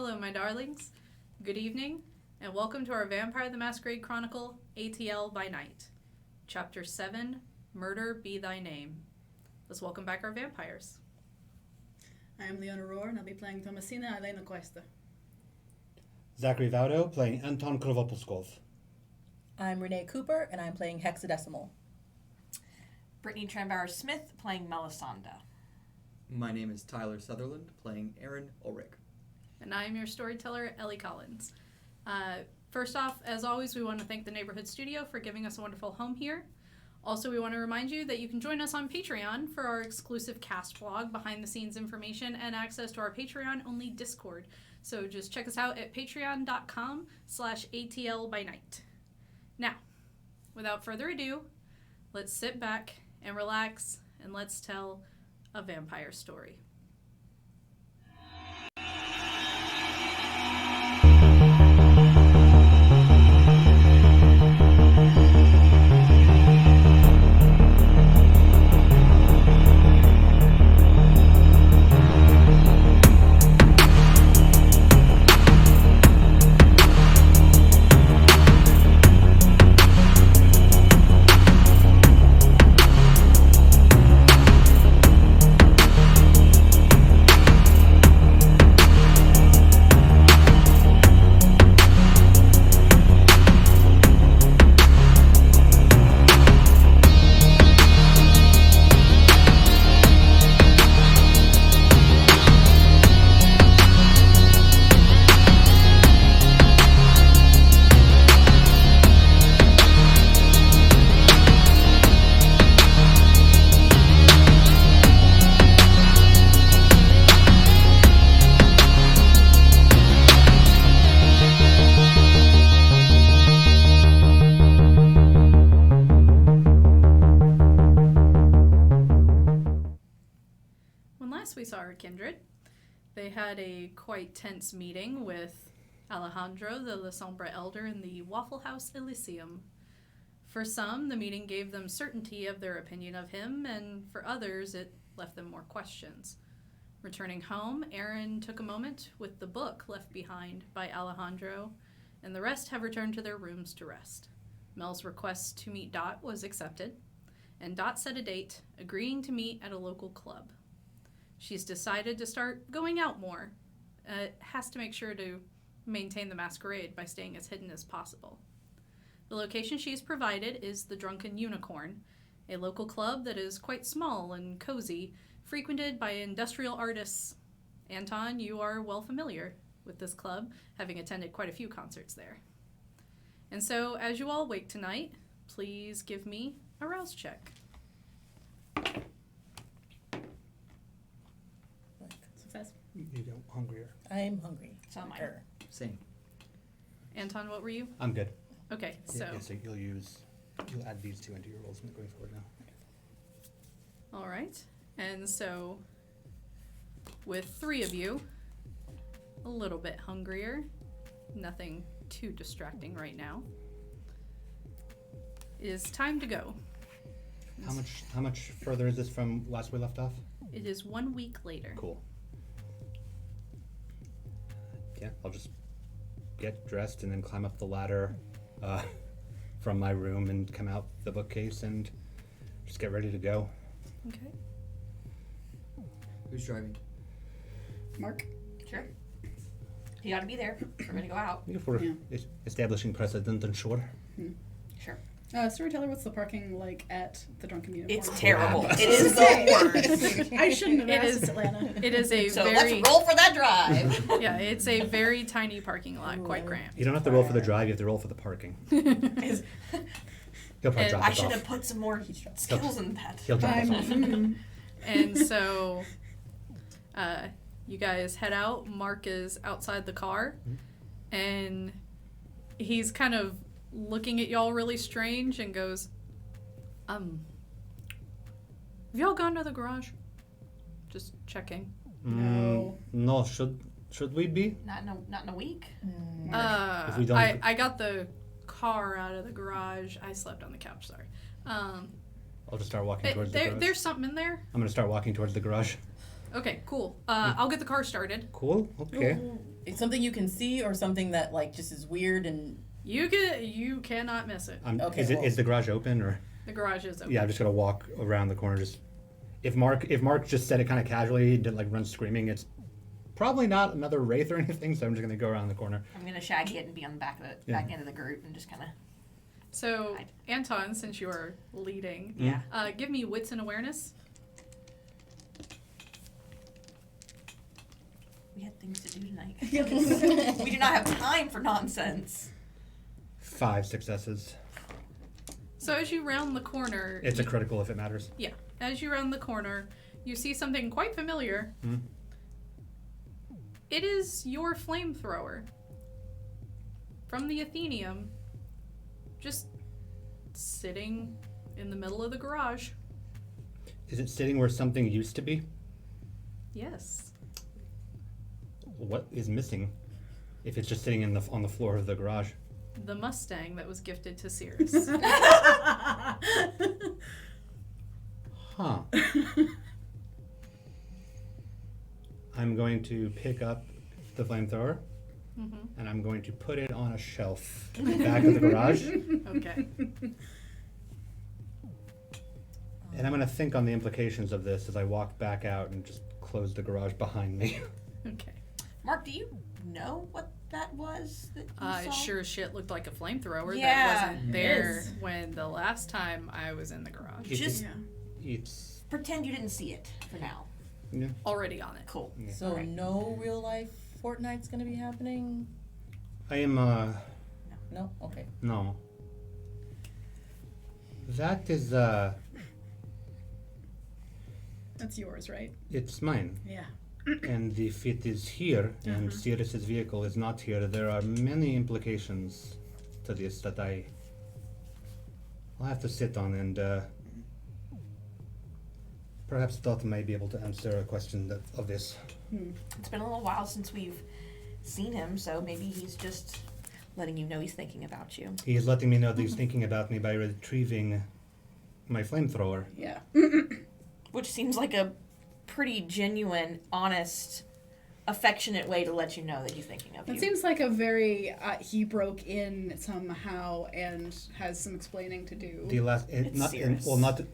Hello, my darlings. Good evening, and welcome to our Vampire the Masquerade Chronicle, ATL By Night. Chapter 7, Murder Be Thy Name. Let's welcome back our vampires. I am Leona Roar, and I'll be playing Thomasina, Elena Cuesta. Zachary Vaudo playing Anton Krovopuskov. I'm Renee Cooper, and I'm playing Hexadecimal. Brittany Tremere-Smith playing Melisende. My name is Tyler Sutherland, playing Aaron Ulric. And I am your storyteller, Ellie Collins. First off, as always, we want to thank the Neighborhood Studio for giving us a wonderful home here. Also, we want to remind you that you can join us on Patreon for our exclusive cast blog, behind-the-scenes information, and access to our Patreon-only Discord. So just check us out at patreon.com/ATL By Night. Now, without further ado, let's sit back and relax, and let's tell a vampire story. We saw our kindred. They had a quite tense meeting with Alejandro, the Lestenbres elder, in the Waffle House Elysium. For some, the meeting gave them certainty of their opinion of him, and for others, it left them more questions. Returning home, Aaron took a moment with the book left behind by Alejandro, and the rest have returned to their rooms to rest. Mel's request to meet Dot was accepted, and Dot set a date, agreeing to meet at a local club. She's decided to start going out more. Has to make sure to maintain the masquerade by staying as hidden as possible. The location she's provided is the Drunken Unicorn, a local club that is quite small and cozy, frequented by industrial artists. Anton, you are well familiar with this club, having attended quite a few concerts there. And so, as you all wake tonight, please give me a rouse check. Success. You go hungrier. I'm hungry. So am I. Same. Anton, what were you? I'm good. Okay, so. Yeah, so you'll add these two into your rolls going forward now. All right. And so, with 3 of you, a little bit hungrier, nothing too distracting right now, it is time to go. How much further is this from last we left off? It is 1 week later. Cool. Yeah, I'll just get dressed and then climb up the ladder from my room and come out the bookcase and just get ready to go. Okay. Who's driving? Mark? Sure. You gotta be there. We're gonna go out. If we're establishing precedent, then sure. Sure. Storyteller, what's the parking like at the Drunken Unicorn? It's terrible. It is the worst. I shouldn't have It asked is- Atlanta. It is a So very let's roll for that drive. yeah, it's a very tiny parking lot, quite cramped. You don't have to roll for the drive, you have to roll for the parking. Is- He'll probably And drop I us should off. have put some more skills in that. He'll drop us off. And so, you guys head out. Mark is outside the car, and he's kind of looking at y'all really strange and goes, have y'all gone to the garage? Just checking. No. No, should we be? Not in a week. If we don't- I got the car out of the garage. I slept on the couch, sorry. I'll just start walking towards the garage. There's something in there. I'm gonna start walking towards the garage. Okay, cool. I'll get the car started. Cool. Okay. It's something you can see or something that like just is weird and You cannot miss it. Okay, Is well- is the garage open or? The garage is open. Yeah, I'm just gonna walk around the corner. Just if Mark just said it kind of casually, didn't like run screaming. It's probably not another wraith or anything. So I'm just gonna go around the corner. I'm gonna shaggy it and be on the back of it, back end of the group, and just kind of. So, Anton, since you are leading, Yeah. Give me wits and awareness. We had things to do tonight. We do not have time for nonsense. 5 successes. So as you round the corner, It's a critical if it matters. yeah, as you round the corner, you see something quite familiar. Hmm. It is your flamethrower from the Athenium, just sitting in the middle of the garage. Is it sitting where something used to be? Yes. What is missing? If it's just sitting on the floor of the garage. The Mustang that was gifted to Cyrus. Huh. I'm going to pick up the flamethrower and I'm going to put it on a shelf in the back of the garage. Okay. And I'm going to think on the implications of this as I walk back out and just close the garage behind me. Okay. Mark, do you know what that was that you saw? It sure as shit looked like a flamethrower Yeah, that wasn't it there is. when the last time I was in the garage. It's- Just Yeah. It's pretend you didn't see it for now. yeah. Already on it. Cool. Yeah. So Alright. no real life Fortnite's gonna be happening? I am No? Okay. no. That is That's yours, right? it's mine. Yeah. And if it is here and Cyrus's vehicle is not here, there are many implications to this that I'll have to sit on and perhaps Dot may be able to answer a question of this. It's been a little while since we've seen him, so maybe he's just letting you know he's thinking about you. He is letting me know that he's thinking about me by retrieving my flamethrower. Yeah. Which seems like a pretty genuine, honest, affectionate way to let you know that he's thinking of you. It seems like a very he broke in somehow and has some explaining to do. The last, It's Cyrus.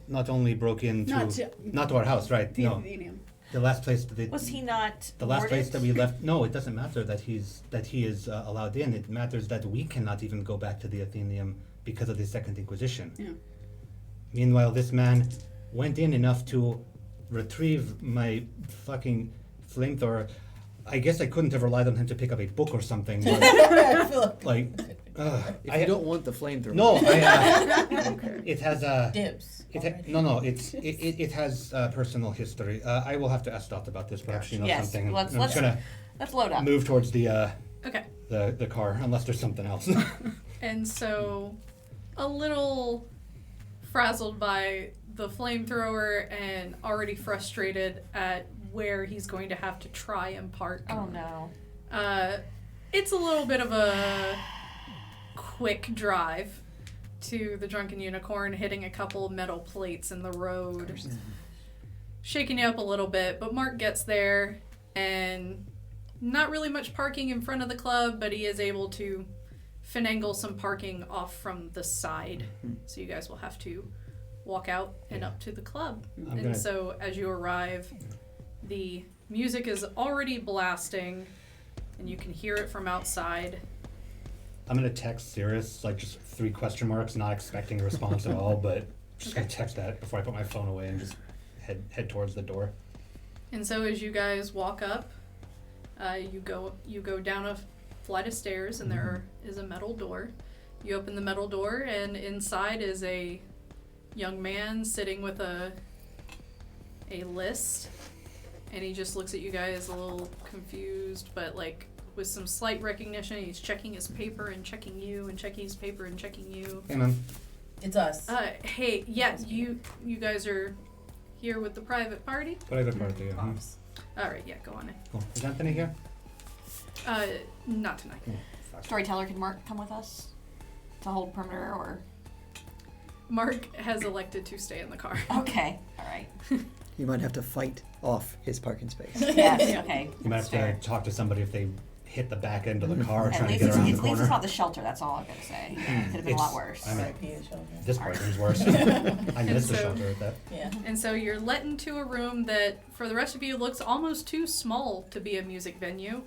not only broke into not to our house, right? The No, Athenium. the last place that Was he not the last place warded? that we left. No, it doesn't matter that he is allowed in. It matters that we cannot even go back to the Athenium because of the Second Inquisition. Yeah. Meanwhile, this man went in enough to retrieve my fucking flamethrower. I guess I couldn't have relied on him to pick up a book or something. But, I feel like, If you don't want the flamethrower. no, it has a. dibs. already. It has personal history. I will have to ask Dot about this. Perhaps she knows Yes, something. let's- I'm let's- just gonna Let's load up. move towards the Okay. the car, unless there's something else. And so, a little frazzled by the flamethrower and already frustrated at where he's going to have to try and park. Oh no. It's a little bit of a quick drive to the Drunken Unicorn, hitting a couple metal plates in the road, shaking you up a little bit. But Mark gets there, and not really much parking in front of the club, but he is able to finagle some parking off from the side. So you guys will have to walk out and up to the club. I'm And gonna- so as you arrive, the music is already blasting, and you can hear it from outside. I'm gonna text Cyrus, like just 3 question marks, not expecting a response at all, but just gonna text that before I put my phone away and just head towards the door. And so as you guys walk up, you go down a flight of stairs, and there is a metal door. You open the metal door, and inside is a young man sitting with a list, and he just looks at you guys a little confused, but like with some slight recognition. He's checking his paper and checking you, and checking his paper and checking you. Hey man. It's us. Hey, yeah, you guys are here with the private party? Private party, yeah. All right, yeah, go on in. Cool. Is Anthony here? Not tonight. Fuck. Storyteller, can Mark come with us to hold perimeter, or? Mark has elected to stay in the car. Okay, all right. You might have to fight off his parking space. Yes, okay. You might have Fair. to talk to somebody if they hit the back end of the car At trying to least get it's, around at the least it's corner. not the shelter, that's all I'm going to say. Could have been a lot worse. I mean, R.I.P. the children. this part seems worse. I missed the so- shelter at that. Yeah. And so you're let into a room that, for the rest of you, looks almost too small to be a music venue.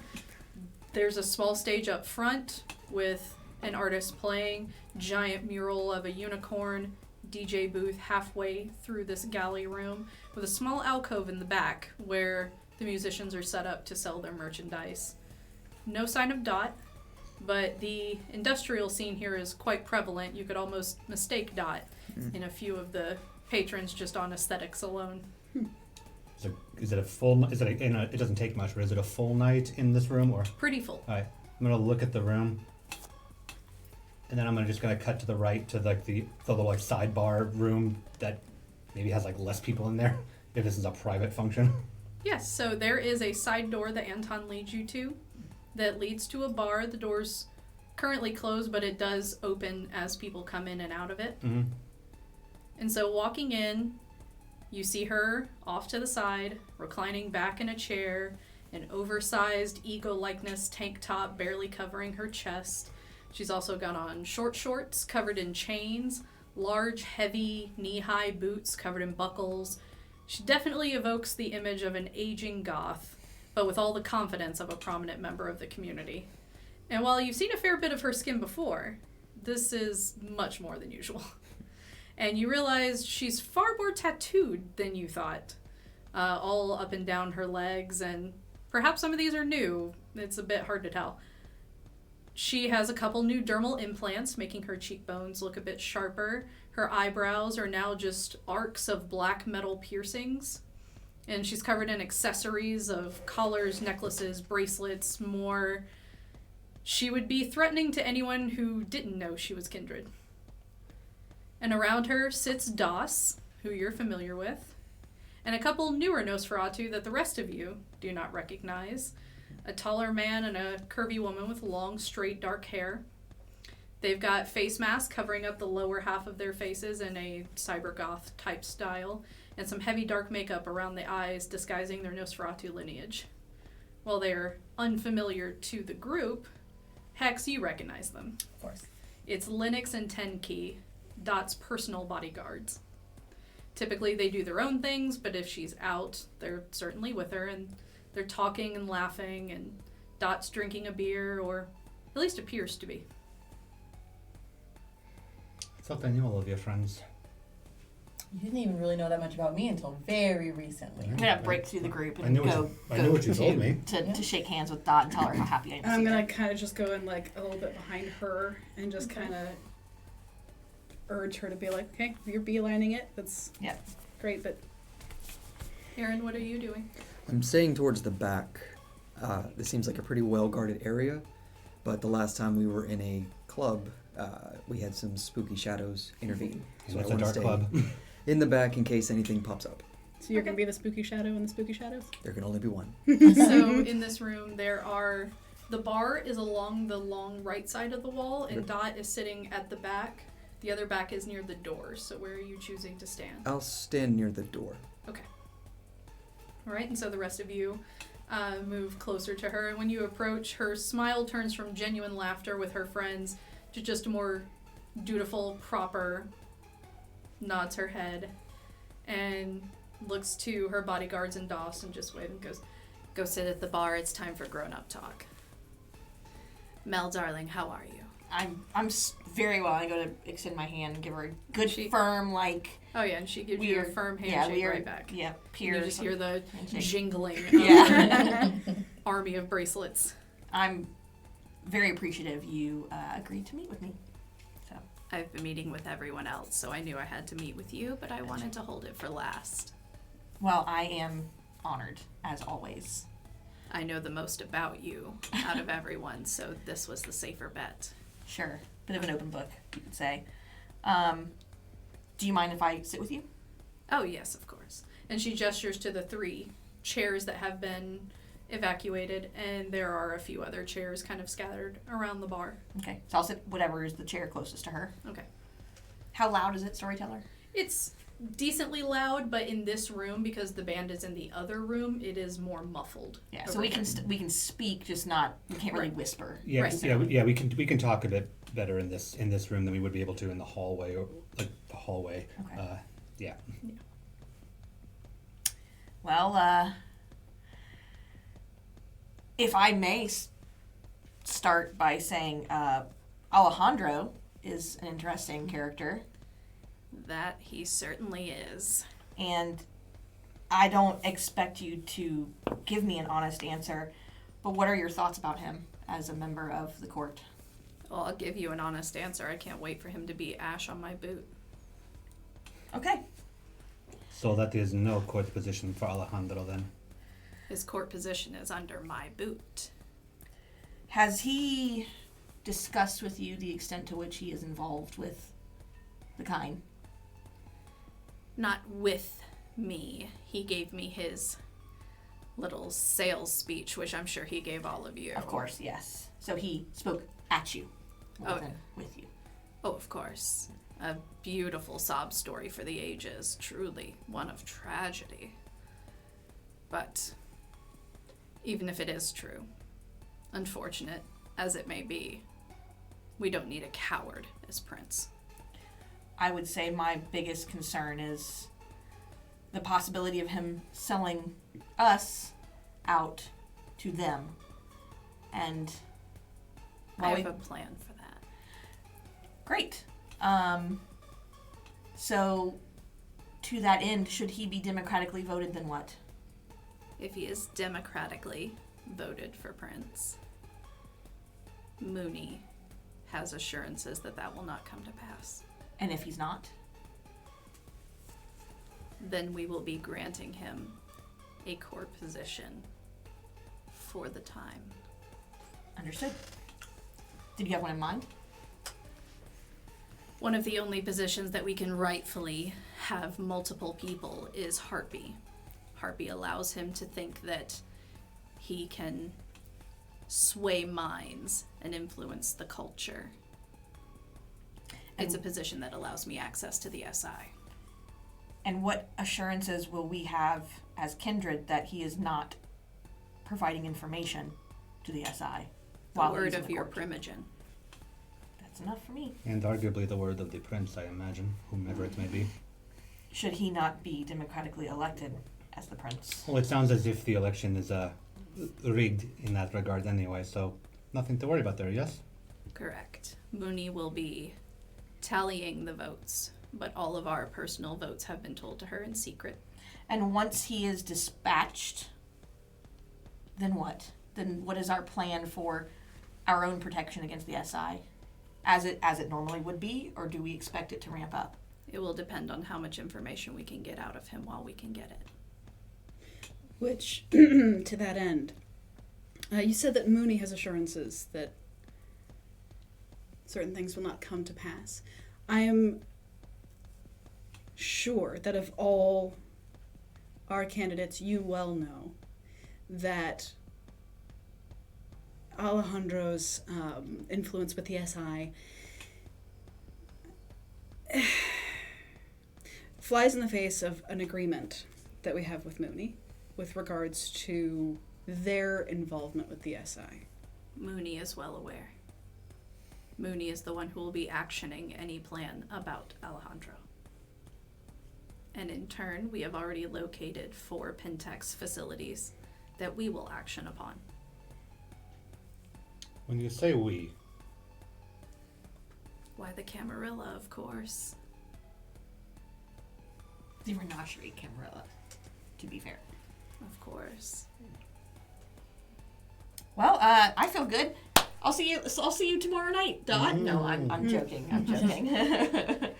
There's a small stage up front with an artist playing, giant mural of a unicorn, DJ booth halfway through this galley room, with a small alcove in the back where the musicians are set up to sell their merchandise. No sign of Dot, but the industrial scene here is quite prevalent. You could almost mistake Dot in a few of the patrons just on aesthetics alone. Is it a full? Is it it doesn't take much, but is it a full night in this room or? Pretty full. Alright, I'm gonna look at the room, and then I'm just gonna cut to the right to like the little like sidebar room that maybe has like less people in there. If this is a private function. Yes, so there is a side door that Anton leads you to that leads to a bar. The door's currently closed, but it does open as people come in and out of it. Mm-hmm. And so walking in, you see her off to the side, reclining back in a chair, an oversized ego-likeness tank top barely covering her chest. She's also got on short shorts covered in chains, large, heavy, knee-high boots covered in buckles. She definitely evokes the image of an aging goth, but with all the confidence of a prominent member of the community. And while you've seen a fair bit of her skin before, this is much more than usual. And you realize she's far more tattooed than you thought, all up and down her legs, and perhaps some of these are new. It's a bit hard to tell. She has a couple new dermal implants, making her cheekbones look a bit sharper. Her eyebrows are now just arcs of black metal piercings. And she's covered in accessories of collars, necklaces, bracelets, more. She would be threatening to anyone who didn't know she was Kindred. And around her sits Doss, who you're familiar with, and a couple newer Nosferatu that the rest of you do not recognize. A taller man and a curvy woman with long, straight, dark hair. They've got face masks covering up the lower half of their faces in a cybergoth type style, and some heavy dark makeup around the eyes disguising their Nosferatu lineage. While they're unfamiliar to the group, Hex, you recognize them. Of course. It's Linux and Tenkey, Dot's personal bodyguards. Typically they do their own things, but if she's out, they're certainly with her, and they're talking and laughing, and Dot's drinking a beer, or at least appears to be. I thought I knew all of your friends. You didn't even really know that much about me until very recently. I'm going to break through the group I and knew what you told me. to shake hands with Dot and tell her how happy I am to And I'm see gonna her. kind of just go in like a little bit behind her and just kind of urge her to be like, okay, you're beelining it. That's great, but Aaron, what are you doing? I'm staying towards the back. This seems like a pretty well-guarded area, but the last time we were in a club, we had some spooky shadows intervene. So I it's a wanna dark stay club. in the back in case anything pops up. so you're gonna be the spooky shadow in the spooky shadows. There can only be one. So in this room the bar is along the long right side of the wall, and Dot is sitting at the back. The other back is near the door, so where are you choosing to stand? I'll stand near the door. Okay. All right, and so the rest of you move closer to her, and when you approach, her smile turns from genuine laughter with her friends to just a more dutiful, proper, nods her head, and looks to her bodyguards and Doss and just waves and goes, "Go sit at the bar, it's time for grown-up talk. Mel, darling, how are you?" I'm very well. I go to extend my hand and give her a good, firm, like... Oh yeah, and she gives you a weird, firm handshake weird, right back. Yeah, And peers. you just hear the handshake. jingling of Yeah. army of bracelets. I'm very appreciative you agreed to meet with me. So I've been meeting with everyone else, so I knew I had to meet with you, but I wanted to hold it for last. Well, I am honored, as always. I know the most about you out of everyone, so this was the safer bet. Sure. Bit of an open book, you could say. Do you mind if I sit with you? Oh, yes, of course. And she gestures to the 3 chairs that have been evacuated, and there are a few other chairs kind of scattered around the bar. Okay. So I'll sit whatever is the chair closest to her. Okay. How loud is it, Storyteller? It's decently loud, but in this room, because the band is in the other room, it is more muffled. Yeah, so we can speak, just not, we can't really whisper. Yeah, Right. yeah, we can talk a bit better in this room than we would be able to in the hallway or like the hallway. Okay. Yeah. Well, if I may start by saying Alejandro is an interesting character. That he certainly is. And I don't expect you to give me an honest answer, but what are your thoughts about him as a member of the court? Well, I'll give you an honest answer. I can't wait for him to be ash on my boot. Okay. So that is no court position for Alejandro then. His court position is under my boot. Has he discussed with you the extent to which he is involved with the kind? Not with me. He gave me his little sales speech, which I'm sure he gave all of you. Of course, yes. So he spoke at you more than with you. Oh, of course. A beautiful sob story for the ages. Truly one of tragedy. But even if it is true, unfortunate as it may be, we don't need a coward as prince. I would say my biggest concern is the possibility of him selling us out to them. And I have a plan for that. Great. So to that end, should he be democratically voted, then what? If he is democratically voted for prince, Mooney has assurances that that will not come to pass. And if he's not? Then we will be granting him a court position for the time. Understood. Did you have one in mind? One of the only positions that we can rightfully have multiple people is Harpy. Harpy allows him to think that he can sway minds and influence the culture. It's a position that allows me access to the SI. And what assurances will we have as Kindred that he is not providing information to the SI? The word of your Primogen. That's enough for me. And arguably the word of the prince, I imagine, whomever it may be. Should he not be democratically elected as the prince? Well, it sounds as if the election is rigged in that regard anyway, so nothing to worry about there, yes? Correct. Mooney will be tallying the votes, but all of our personal votes have been told to her in secret. And once he is dispatched, then what? Then what is our plan for our own protection against the SI? As it normally would be, or do we expect it to ramp up? It will depend on how much information we can get out of him while we can get it. Which, to that end, you said that Mooney has assurances that certain things will not come to pass. I am sure that of all our candidates, you well know that Alejandro's influence with the SI flies in the face of an agreement that we have with Mooney with regards to their involvement with the SI. Mooney is well aware. Mooney is the one who will be actioning any plan about Alejandro. And in turn, we have already located 4 Pentex facilities that we will action upon. When you say we, Why, the Camarilla, of course. The Renee Camarilla, to be fair. Of course. Well, I feel good. I'll see you tomorrow night, Dodd. No, I'm joking. I'm joking.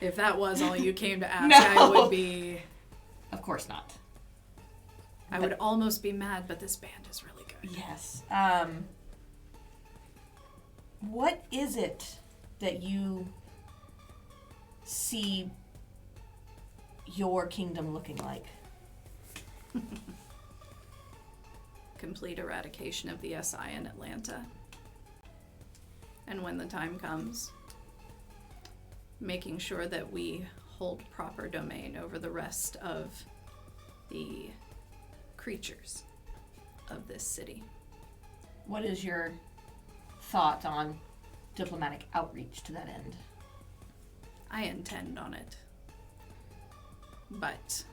If that was all you came to ask, No. I would be... Of course not. I would almost be mad, but this band is really good. Yes. What is it that you see your kingdom looking like? Complete eradication of the SI in Atlanta. And when the time comes, making sure that we hold proper domain over the rest of the creatures of this city. What is your thought on diplomatic outreach to that end? I intend on it. But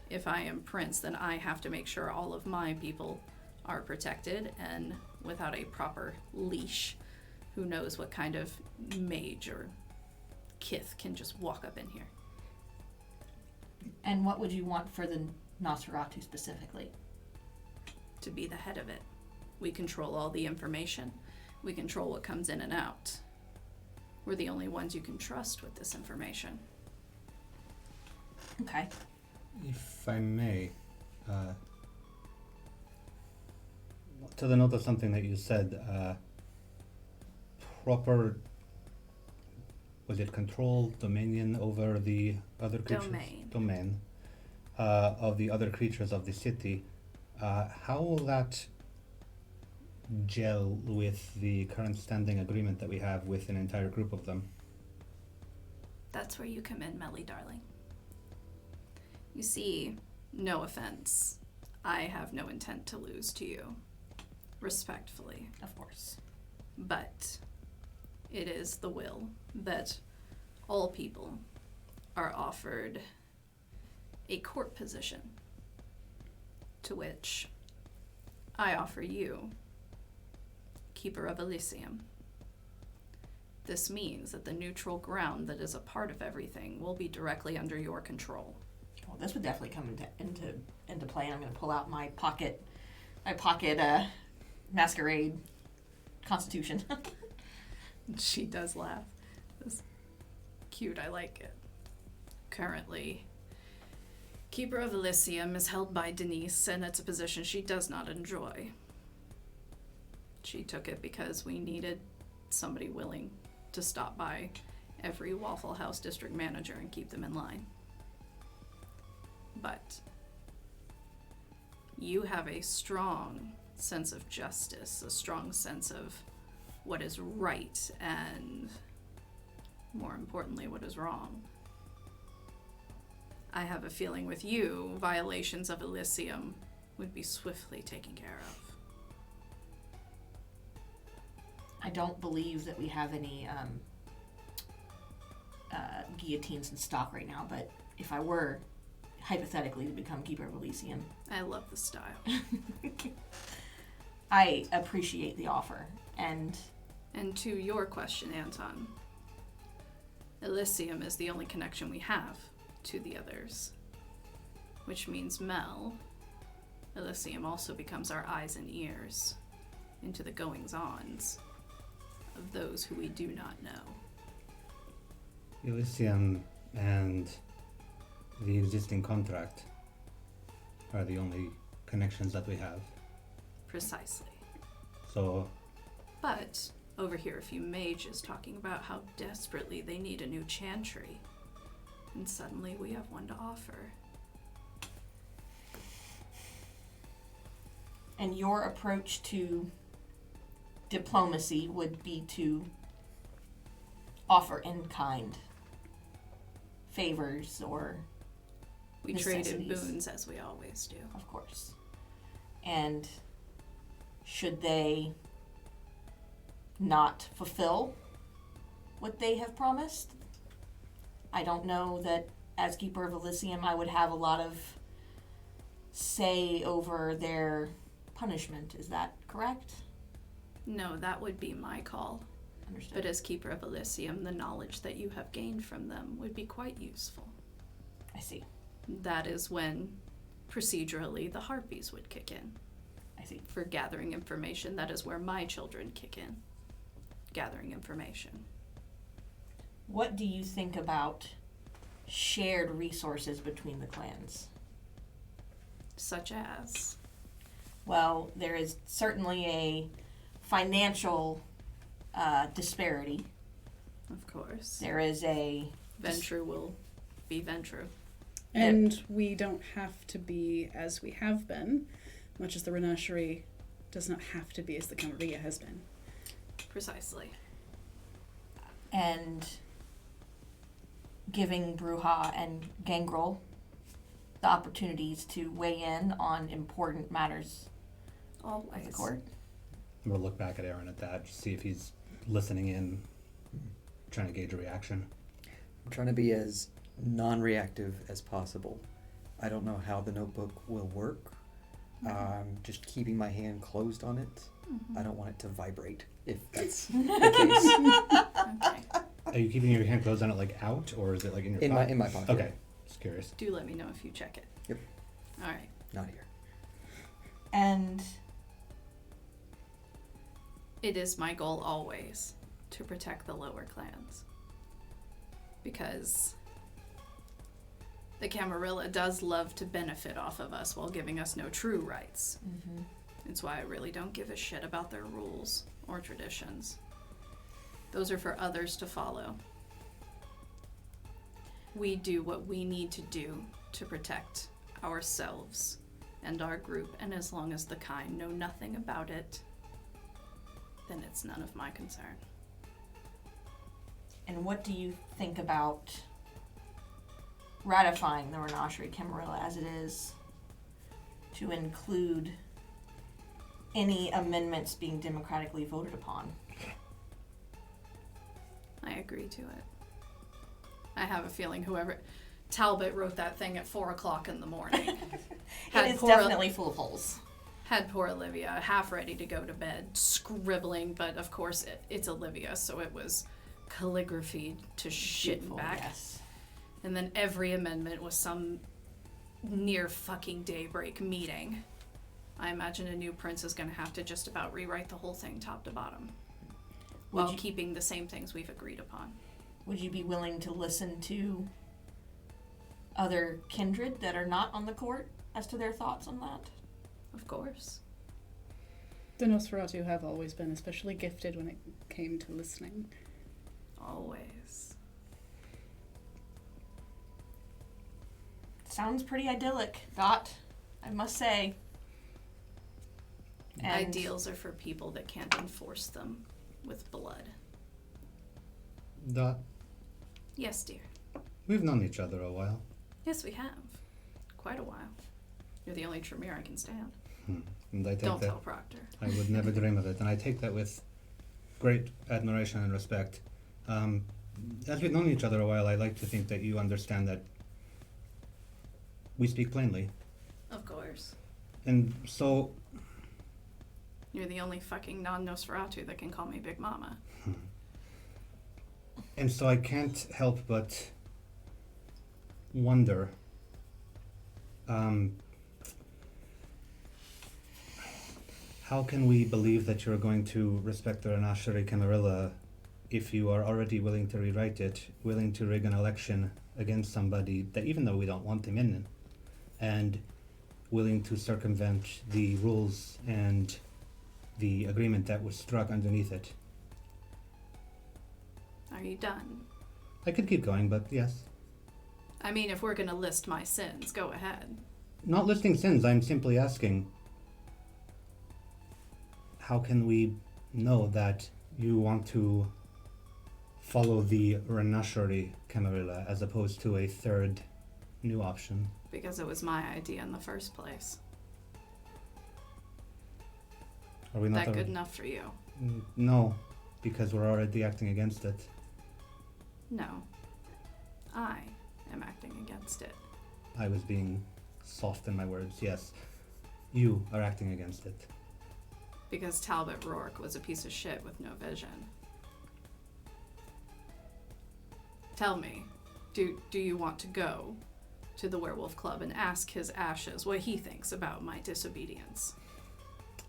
if I am prince, then I have to make sure all of my people are protected, and without a proper leash, who knows what kind of mage or kith can just walk up in here. And what would you want for the Nosferatu specifically? To be the head of it. We control all the information. We control what comes in and out. We're the only ones you can trust with this information. Okay. If I may, to the note of something that you said, proper, was it control, dominion over the other creatures? Domain. Of the other creatures of the city. How will that gel with the current standing agreement that we have with an entire group of them? That's where you come in, Melly darling. You see, no offense, I have no intent to lose to you. Respectfully. Of course. But it is the will that all people are offered a court position, to which I offer you Keeper of Elysium. This means that the neutral ground that is a part of everything will be directly under your control. Well, this would definitely come into play, and I'm going to pull out my pocket Masquerade Constitution. She does laugh. That's cute, I like it. Currently, Keeper of Elysium is held by Denise, and it's a position she does not enjoy. She took it because we needed somebody willing to stop by every Waffle House district manager and keep them in line. But you have a strong sense of justice, a strong sense of what is right, and more importantly, what is wrong. I have a feeling with you, violations of Elysium would be swiftly taken care of. I don't believe that we have any guillotines in stock right now, but if I were hypothetically to become Keeper of Elysium, I love the style. I appreciate the offer. And to your question, Anton, Elysium is the only connection we have to the others, which means Elysium also becomes our eyes and ears into the goings-ons of those who we do not know. Elysium and the existing contract are the only connections that we have. Precisely. So, but over here a few mages talking about how desperately they need a new chantry, and suddenly we have one to offer. And your approach to diplomacy would be to offer in-kind favors or we traded necessities. boons as we always do. Of course. And should they not fulfill what they have promised, I don't know that as Keeper of Elysium I would have a lot of say over their punishment. Is that correct? No, that would be my call. Understood. But as Keeper of Elysium, the knowledge that you have gained from them would be quite useful. I see. That is when, procedurally, the harpies would kick in. I see. For gathering information, that is where my children kick in. Gathering information. What do you think about shared resources between the clans? Such as? Well, there is certainly a financial disparity. Of course. There is a... Ventrue will be Ventrue. And we don't have to be as we have been, much as the Renacherie does not have to be as the Camarilla has been. Precisely. And giving Brujah and Gangrel the opportunities to weigh in on important matters of the court. I'm gonna look back at Aaron at that, just see if he's listening in, trying to gauge a reaction. I'm trying to be as non-reactive as possible. I don't know how the notebook will work. Just keeping my hand closed on it. I don't want it to vibrate, if that's the case. Okay. Are you keeping your hand closed on it like out, or is it like in your pocket? In my pocket. Okay, just curious. Do let me know if you check it. Yep. All right. Not here. And It is my goal always to protect the lower clans. Because the Camarilla does love to benefit off of us while giving us no true rights. mm-hmm. It's why I really don't give a shit about their rules or traditions. Those are for others to follow. We do what we need to do to protect ourselves and our group, and as long as the kind know nothing about it, then it's none of my concern. And what do you think about ratifying the Renasherie Camarilla as it is, to include any amendments being democratically voted upon? I agree to it. I have a feeling whoever Talbot wrote that thing at 4 o'clock in the morning. It is definitely full of holes. Had poor Olivia half ready to go to bed, scribbling, but of course it's Olivia, so it was calligraphy to shit and back. Yes. And then every amendment was some near fucking daybreak meeting. I imagine a new prince is going to have to just about rewrite the whole thing top to bottom, while keeping the same things we've agreed upon. Would you be willing to listen to other kindred that are not on the court as to their thoughts on that? Of course. The Nosferatu have always been especially gifted when it came to listening. Always. Sounds pretty idyllic, Dot, I must say. And Ideals are for people that can't enforce them with blood. Dot, Yes, dear. we've known each other a while. Yes, we have. Quite a while. You're the only Tremere I can stand. And I take Don't that, tell Proctor. I would never dream of it, and I take that with great admiration and respect. As we've known each other a while, I like to think that you understand that we speak plainly. Of course. And so, You're the only fucking non-Nosferatu that can call me Big Mama. I can't help but wonder, how can we believe that you're going to respect the Renasherie Camarilla if you are already willing to rewrite it, willing to rig an election against somebody that, even though we don't want them in, and willing to circumvent the rules and the agreement that was struck underneath it? Are you done? I could keep going, but yes. I mean, if we're gonna list my sins, go ahead. Not listing sins, I'm simply asking, how can we know that you want to follow the Renasherie Camarilla as opposed to a third new option? Because it was my idea in the first place. Are we not That good enough for you? No, because we're already acting against it. No. I am acting against it. I was being soft in my words, yes. You are acting against it. Because Talbot Rourke was a piece of shit with no vision. Tell me, do you want to go to the Werewolf Club and ask his ashes what he thinks about my disobedience?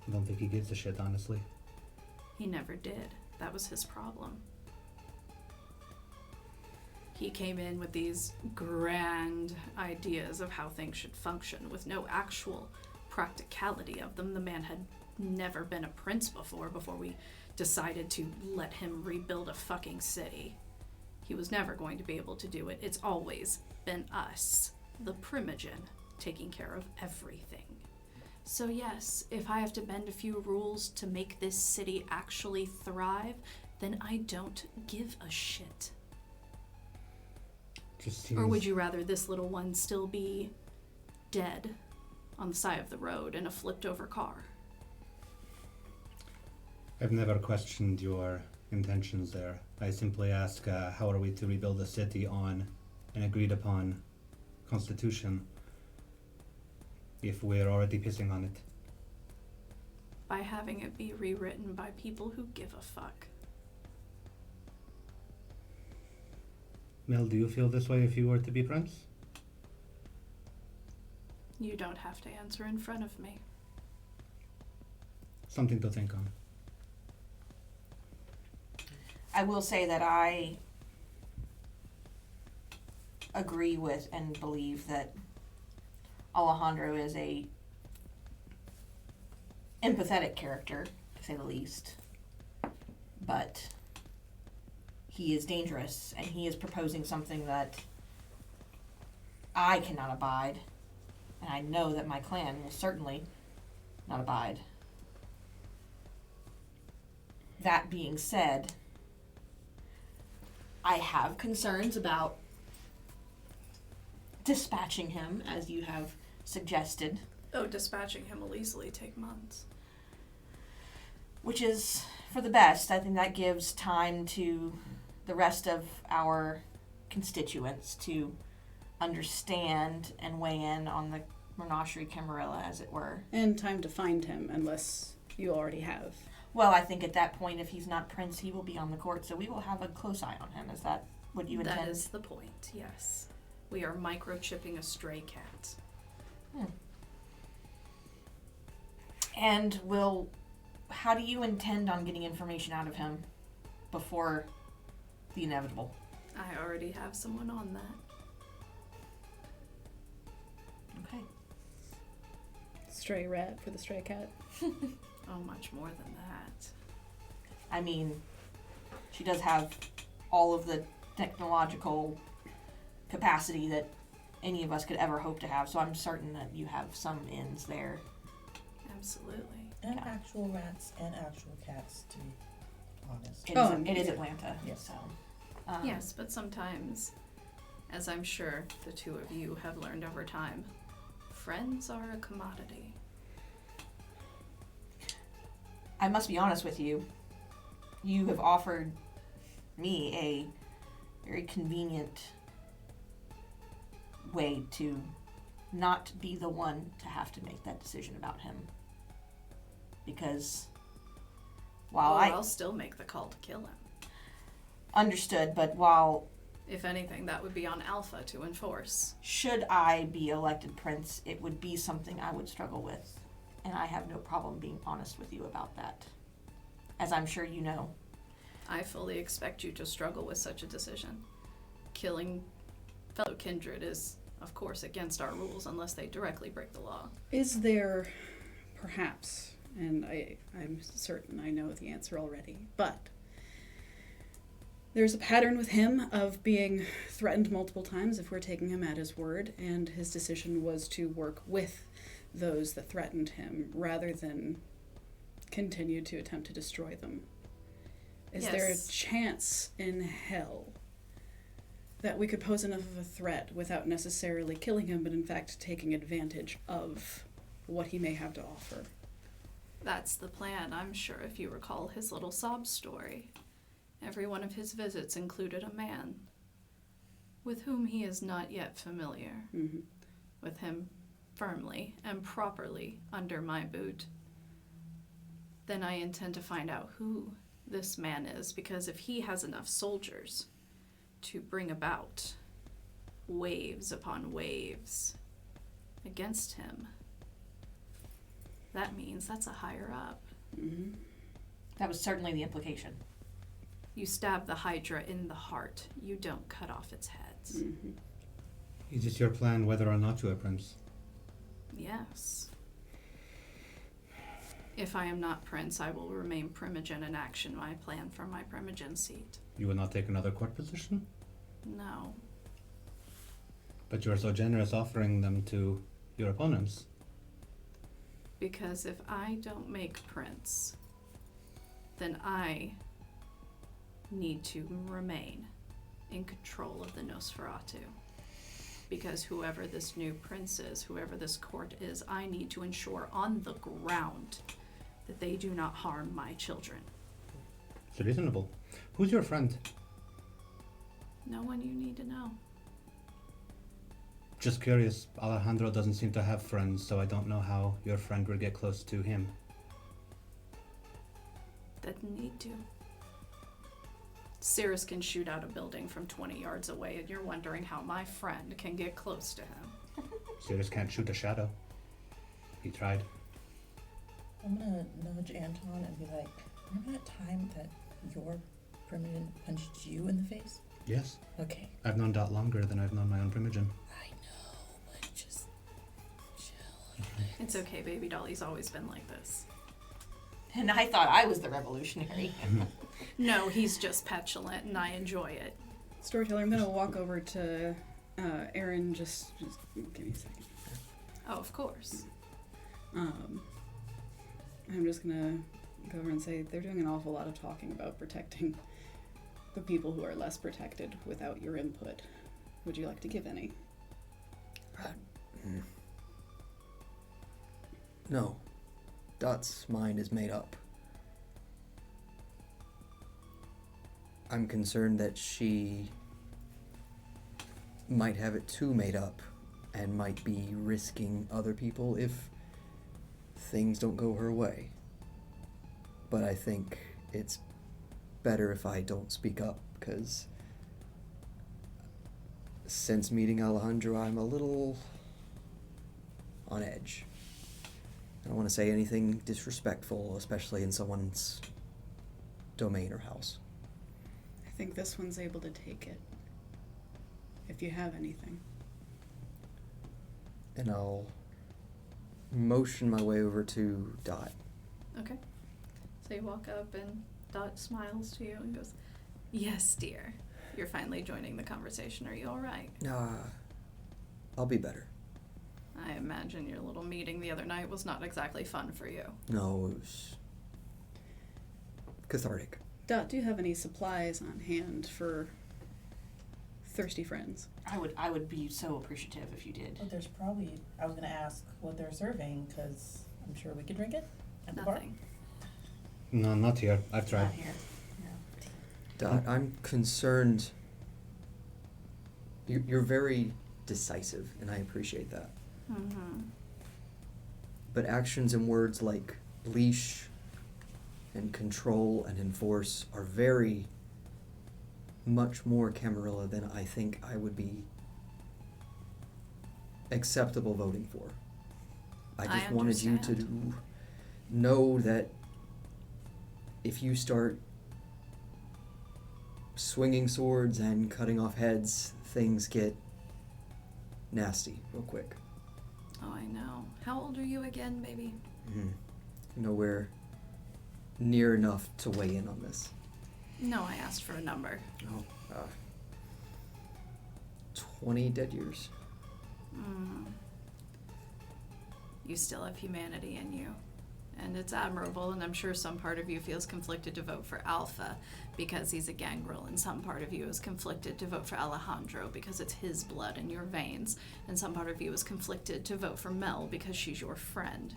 I don't think he gives a shit, honestly. He never did. That was his problem. He came in with these grand ideas of how things should function with no actual practicality of them. The man had never been a prince before we decided to let him rebuild a fucking city. He was never going to be able to do it. It's always been us, the Primogen, taking care of everything. So yes, if I have to bend a few rules to make this city actually thrive, then I don't give a shit. Just seems... Or would you rather this little one still be dead on the side of the road in a flipped over car? I've never questioned your intentions there. I simply ask, how are we to rebuild the city on an agreed upon constitution if we're already pissing on it? By having it be rewritten by people who give a fuck. Mel, do you feel this way if you were to be prince? You don't have to answer in front of me. Something to think on. I will say that I agree with and believe that Alejandro is a empathetic character, to say the least. But he is dangerous, and he is proposing something that I cannot abide, and I know that my clan will certainly not abide. That being said, I have concerns about dispatching him, as you have suggested. Oh, dispatching him will easily take months. Which is for the best. I think that gives time to the rest of our constituents to understand and weigh in on the Nosferatu Camarilla, as it were. And time to find him, unless you already have. Well, I think at that point, if he's not prince, he will be on the court, so we will have a close eye on him. Is that what you intend? That is the point, yes. We are microchipping a stray cat. And how do you intend on getting information out of him before the inevitable? I already have someone on that. Okay. Stray rat for the stray cat. Oh, much more than that. I mean, she does have all of the technological capacity that any of us could ever hope to have, so I'm certain that you have some ins there. Absolutely. And Yeah. actual rats and actual cats, to be honest. It is Atlanta. Yes. So, Yes, but sometimes, as I'm sure the two of you have learned over time, friends are a commodity. I must be honest with you. You have offered me a very convenient way to not be the one to have to make that decision about him. Because while I'll still make the call to kill him. understood, but while If anything, that would be on Alpha to enforce. should I be elected prince, it would be something I would struggle with. And I have no problem being honest with you about that. As I'm sure you know. I fully expect you to struggle with such a decision. Killing fellow kindred is, of course, against our rules unless they directly break the law. Is there, perhaps, and I'm certain I know the answer already, but there's a pattern with him of being threatened multiple times if we're taking him at his word, and his decision was to work with those that threatened him rather than continue to attempt to destroy them. Is there a Yes. chance in hell that we could pose enough of a threat without necessarily killing him, but in fact taking advantage of what he may have to offer? That's the plan, I'm sure, if you recall his little sob story. Every one of his visits included a man with whom he is not yet familiar. Mm-hmm. With him firmly and properly under my boot. Then I intend to find out who this man is, because if he has enough soldiers to bring about waves upon waves against him, that means that's a higher up. Mm-hmm. That was certainly the implication. You stab the Hydra in the heart, you don't cut off its heads. Mm-hmm. Is it your plan whether or not you are prince? Yes. If I am not prince, I will remain Primogen and action my plan for my Primogen seat. You will not take another court position? No. But you are so generous offering them to your opponents. Because if I don't make prince, then I need to remain. in control of the Nosferatu. Because whoever this new prince is, whoever this court is, I need to ensure on the ground that they do not harm my children. It's reasonable. Who's your friend? No one you need to know. Just curious. Alejandro doesn't seem to have friends, so I don't know how your friend would get close to him. Didn't need to. Cyrus can shoot out a building from 20 yards away, and you're wondering how my friend can get close to him. Cyrus can't shoot a shadow. He tried. I'm gonna nudge Anton and be like, remember that time that your Primogen punched you in the face? Yes. Okay. I've known Dot longer than I've known my own Primogen. I know, but just chill. It's okay, baby Dolly's always been like this. And I thought I was the revolutionary. No, he's just petulant, and I enjoy it. Storyteller, I'm gonna walk over to Aaron. Just give me a second. Oh, of course. I'm just gonna go over and say they're doing an awful lot of talking about protecting the people who are less protected without your input. Would you like to give any? No. Dot's mind is made up. I'm concerned that she might have it too made up and might be risking other people if things don't go her way. But I think it's better if I don't speak up, because since meeting Alejandro, I'm a little on edge. I don't want to say anything disrespectful, especially in someone's domain or house. I think this one's able to take it. If you have anything. And I'll motion my way over to Dot. Okay. So you walk up, and Dot smiles to you and goes, "Yes, dear. You're finally joining the conversation. Are you all right?" I'll be better. I imagine your little meeting the other night was not exactly fun for you. No, it was cathartic. Dot, do you have any supplies on hand for thirsty friends? I would be so appreciative if you did. But there's probably, I was gonna ask what they're serving, because I'm sure we could drink it at the bar. Nothing. No, not here. I've tried. Not here. No. Dot, I'm concerned. You're very decisive, and I appreciate that. Mm-hmm. But actions and words like leash and control and enforce are very much more Camarilla than I think I would be acceptable voting for. I just wanted you to know that if you start swinging swords and cutting off heads, things get nasty real quick. Oh, I know. How old are you again, baby? Nowhere near enough to weigh in on this. No, I asked for a number. 20 dead years. You still have humanity in you. And it's admirable, and I'm sure some part of you feels conflicted to vote for Alpha because he's a Gangrel, and some part of you is conflicted to vote for Alejandro because it's his blood in your veins, and some part of you is conflicted to vote for Mel because she's your friend,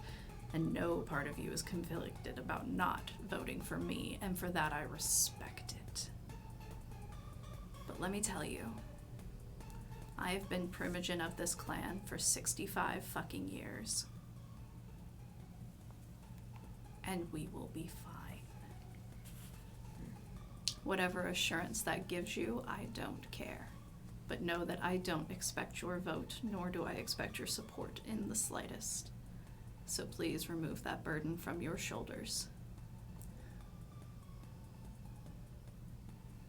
and no part of you is conflicted about not voting for me, and for that I respect it. But let me tell you, I have been Primogen of this clan for 65 fucking years. And we will be fine. Whatever assurance that gives you, I don't care. But know that I don't expect your vote, nor do I expect your support in the slightest. So please remove that burden from your shoulders.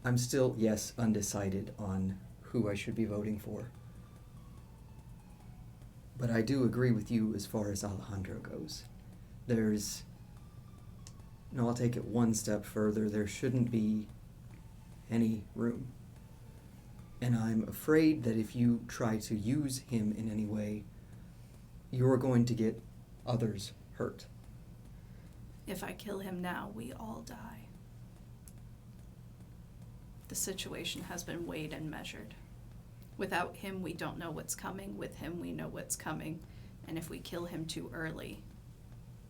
I'm still, yes, undecided on who I should be voting for. But I do agree with you as far as Alejandro goes. No, I'll take it one step further. There shouldn't be any room. And I'm afraid that if you try to use him in any way, you're going to get others hurt. If I kill him now, we all die. The situation has been weighed and measured. Without him, we don't know what's coming. With him, we know what's coming. And if we kill him too early,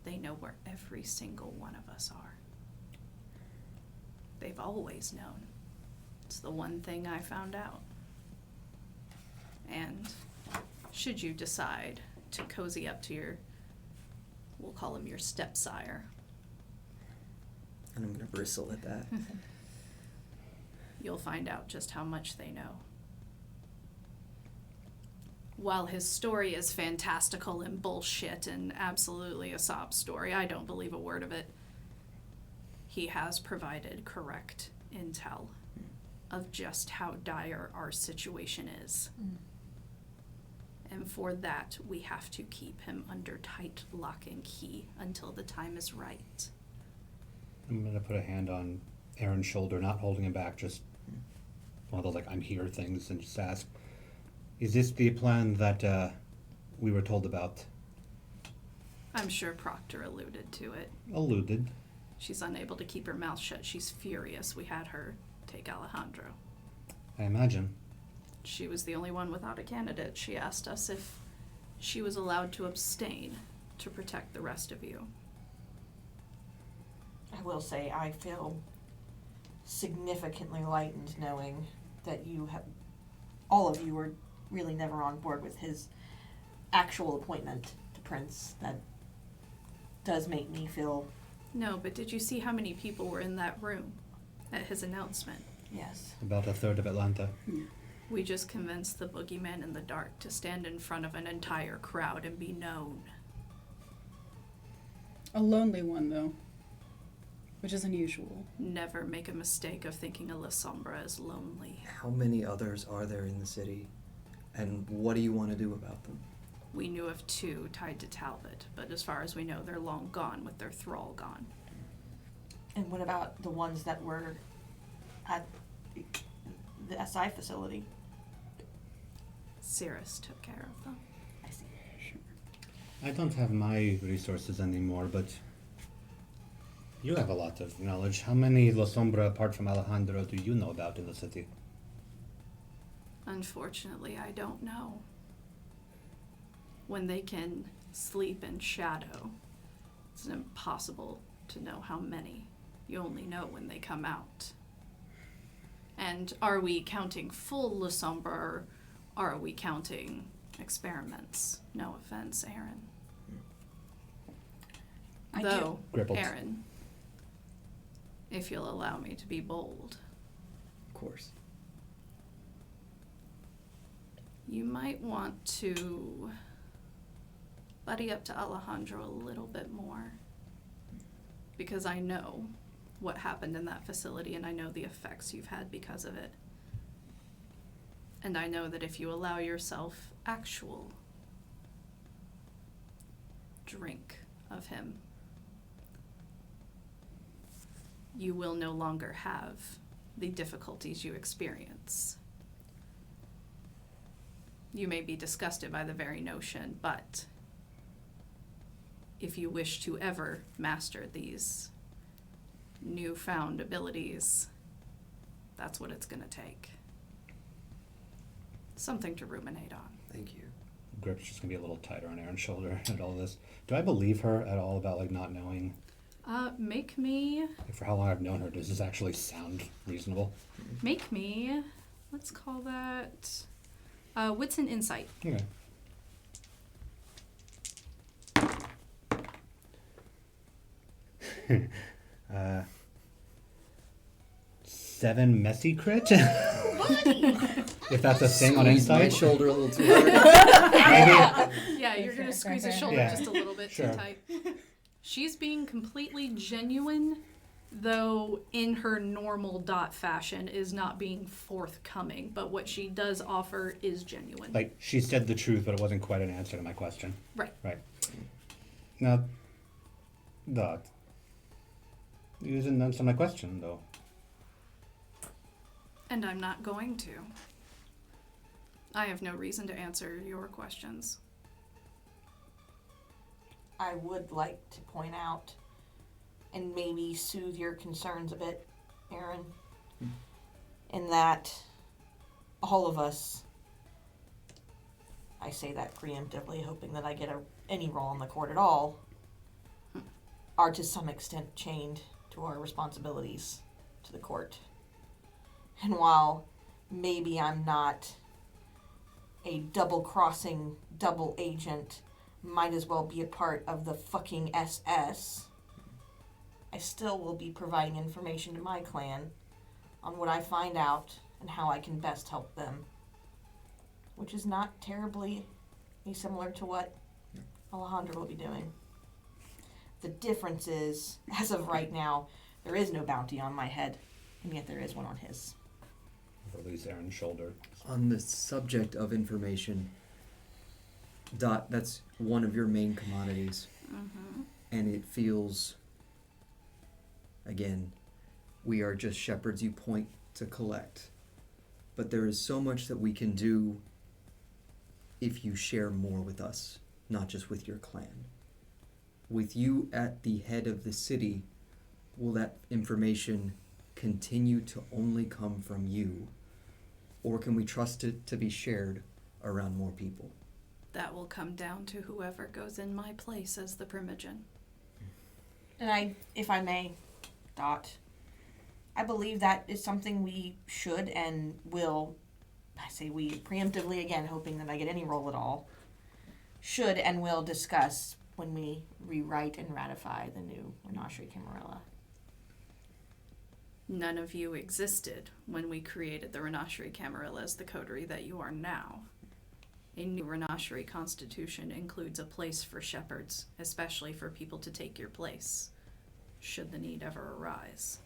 they know where every single one of us are. They've always known. It's the one thing I found out. And should you decide to cozy up to your, we'll call him your stepsire. And I'm gonna bristle at that. You'll find out just how much they know. While his story is fantastical and bullshit and absolutely a sob story, I don't believe a word of it. He has provided correct intel of just how dire our situation is. And for that, we have to keep him under tight lock and key until the time is right. I'm gonna put a hand on Aaron's shoulder, not holding him back, just one of those like I'm here things, and just ask, is this the plan that we were told about? I'm sure Proctor alluded to it. Alluded. She's unable to keep her mouth shut. She's furious we had her take Alejandro. I imagine. She was the only one without a candidate. She asked us if she was allowed to abstain to protect the rest of you. I will say I feel significantly lightened knowing that you have, all of you were really never on board with his actual appointment to Prince. That does make me feel... No, but did you see how many people were in that room at his announcement? Yes. About a third of Atlanta. We just convinced the boogeyman in the dark to stand in front of an entire crowd and be known. A lonely one, though, which is unusual. Never make a mistake of thinking a Lestenbres is lonely. How many others are there in the city? And what do you want to do about them? We knew of 2 tied to Talbot, but as far as we know, they're long gone with their thrall gone. And what about the ones that were at the SI facility? Cyrus took care of them. I see. I don't have my resources anymore, but you have a lot of knowledge. How many La Sombra, apart from Alejandro, do you know about in the city? Unfortunately, I don't know. When they can sleep in shadow, it's impossible to know how many. You only know when they come out. And are we counting full La Sombra, or are we counting experiments? No offense, Aaron. I Though, Gribbled. Aaron, if you'll allow me to be bold, Of course. you might want to buddy up to Alejandro a little bit more. Because I know what happened in that facility, and I know the effects you've had because of it. And I know that if you allow yourself actual drink of him, you will no longer have the difficulties you experience. You may be disgusted by the very notion, but if you wish to ever master these newfound abilities, that's what it's going to take. Something to ruminate on. Thank you. Grip's just gonna be a little tighter on Aaron's shoulder at all this. Do I believe her at all about like not knowing? Make me, Like, for how long I've known her, does this actually sound reasonable? let's call that, wits and insight. Okay. 7 messy crit? If that's a thing on Squeeze my insight. shoulder a little too hard. Maybe. Yeah, you're going to squeeze his shoulder Yeah. just a little bit Sure. too tight. She's being completely genuine, though in her normal dot fashion is not being forthcoming, but what she does offer is genuine. Like, she said the truth, but it wasn't quite an answer to my question. Right. Right. Now, Dot, you didn't answer my question, though. And I'm not going to. I have no reason to answer your questions. I would like to point out and maybe soothe your concerns a bit, Aaron. in that all of us, I say that preemptively, hoping that I get any role in the court at all, are to some extent chained to our responsibilities to the court. And while maybe I'm not a double-crossing, double agent, might as well be a part of the fucking SS, I still will be providing information to my clan on what I find out and how I can best help them. Which is not terribly similar to what Alejandro will be doing. The difference is, as of right now, there is no bounty on my head, and yet there is one on his. Release Aaron's shoulder. On the subject of information, Dot, that's one of your main commodities. Mm-hmm. And it feels, again, we are just shepherds you point to collect. But there is so much that we can do if you share more with us, not just with your clan. With you at the head of the city, will that information continue to only come from you? Or can we trust it to be shared around more people? That will come down to whoever goes in my place as the Primogen. And if I may, Dot, I believe that is something we should and will, I say we preemptively again, hoping that I get any role at all, should and will discuss when we rewrite and ratify the new Renashri Camarilla. None of you existed when we created the Renashri Camarilla as the coterie that you are now. A new Renashri constitution includes a place for shepherds, especially for people to take your place, should the need ever arise.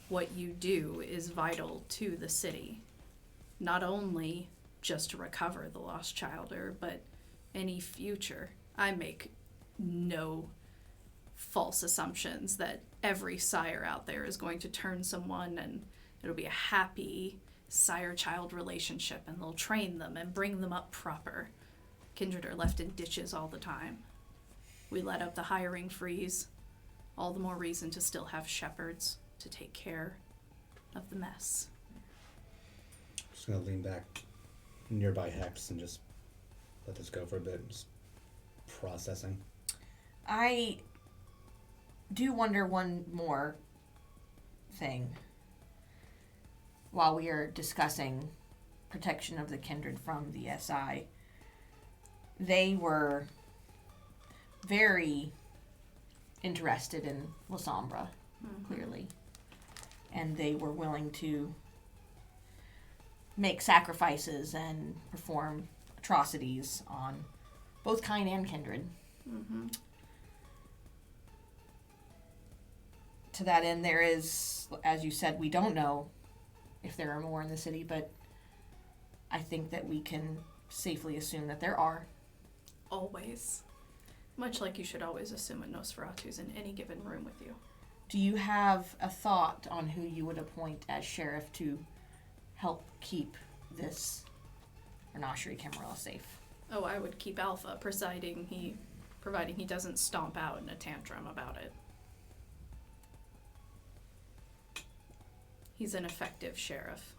What you do is vital to the city, not only just to recover the lost childer, but any future. I make no false assumptions that every sire out there is going to turn someone and it'll be a happy sire-child relationship and they'll train them and bring them up proper. Kindred are left in ditches all the time. We let up the hiring freeze. All the more reason to still have shepherds to take care of the mess. Just gonna lean back nearby Hex and just let this go for a bit. Just processing. I do wonder one more thing while we are discussing protection of the kindred from the SI. They were very interested in Lestenbres, clearly. And they were willing to make sacrifices and perform atrocities on both kind and kindred. Mm-hmm. To that end, there is, as you said, we don't know if there are more in the city, but I think that we can safely assume that there are. Always. Much like you should always assume a Nosferatu's in any given room with you. Do you have a thought on who you would appoint as sheriff to help keep this Renashri Camarilla safe? Oh, I would keep Alpha providing he doesn't stomp out in a tantrum about it. He's an effective sheriff.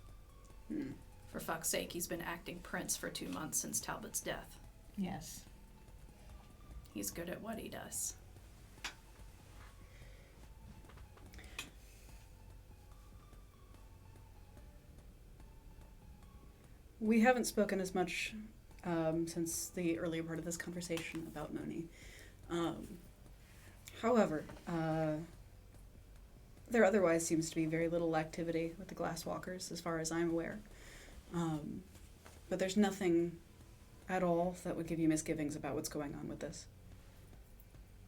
For fuck's sake, he's been acting prince for 2 months since Talbot's death. Yes. He's good at what he does. We haven't spoken as much since the earlier part of this conversation about Moni. However, there otherwise seems to be very little activity with the Glasswalkers, as far as I'm aware. But there's nothing at all that would give you misgivings about what's going on with this.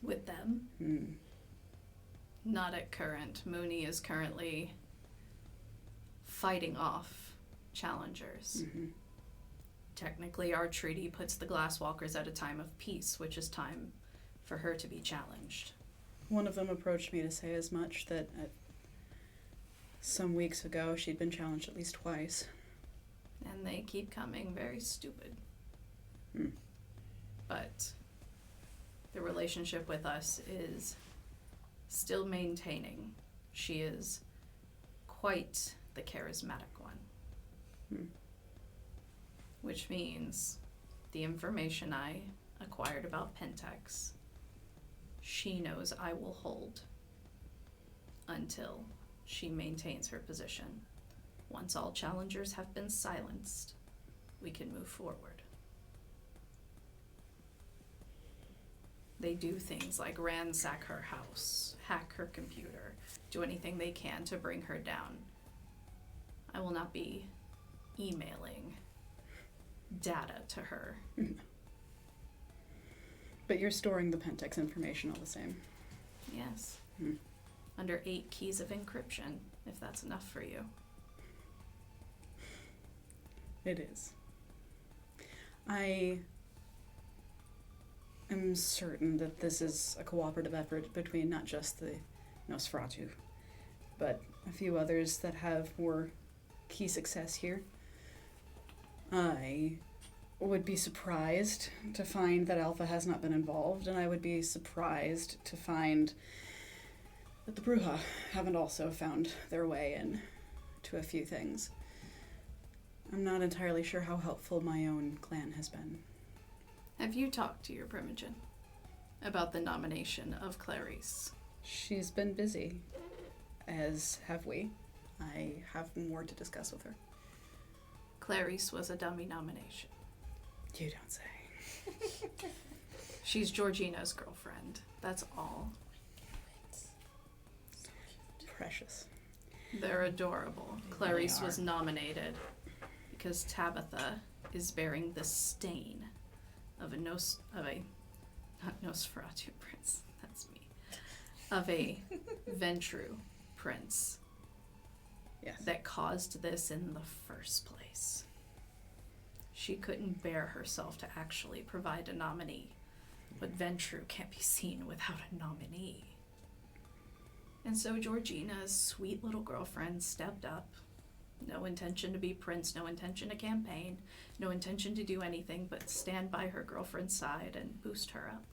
With them? Not at current. Mooney is currently fighting off challengers. Technically, our treaty puts the Glasswalkers at a time of peace, which is time for her to be challenged. One of them approached me to say as much, that some weeks ago she'd been challenged at least twice. And they keep coming very stupid. But the relationship with us is still maintaining. She is quite the charismatic one. Hmm. Which means the information I acquired about Pentex, she knows I will hold until she maintains her position. Once all challengers have been silenced, we can move forward. They do things like ransack her house, hack her computer, do anything they can to bring her down. I will not be emailing data to her. But you're storing the Pentex information all the same. Yes. Hmm. Under 8 keys of encryption, if that's enough for you. It is. I am certain that this is a cooperative effort between not just the Nosferatu, but a few others that have more key success here. I would be surprised to find that Alpha has not been involved, and I would be surprised to find that the Brujah haven't also found their way in to a few things. I'm not entirely sure how helpful my own clan has been. Have you talked to your Primogen about the nomination of Clarice? She's been busy, as have we. I have more to discuss with her. Clarice was a dummy nomination. You don't say. She's Georgina's girlfriend. That's all. Precious. They're adorable. Clarice was nominated because Tabitha is bearing the stain of not Nosferatu prince, that's me, of a Ventrue prince. Yes. That caused this in the first place. She couldn't bear herself to actually provide a nominee, but Ventrue can't be seen without a nominee. And so Georgina's sweet little girlfriend stepped up. No intention to be prince, no intention to campaign, no intention to do anything but stand by her girlfriend's side and boost her up.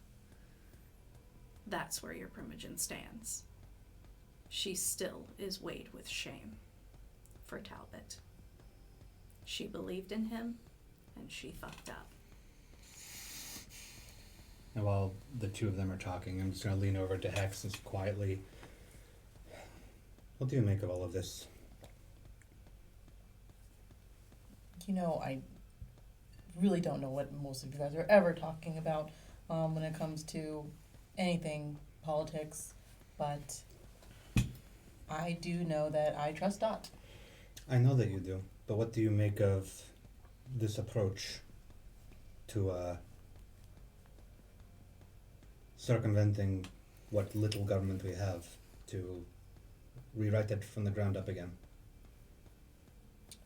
That's where your Primogen stands. She still is weighed with shame for Talbot. She believed in him, and she fucked up. And while the two of them are talking, I'm just going to lean over to Hex and quietly, what do you make of all of this? You know, I really don't know what most of you guys are ever talking about when it comes to anything politics, but I do know that I trust Dot. I know that you do, but what do you make of this approach to circumventing what little government we have to rewrite it from the ground up again?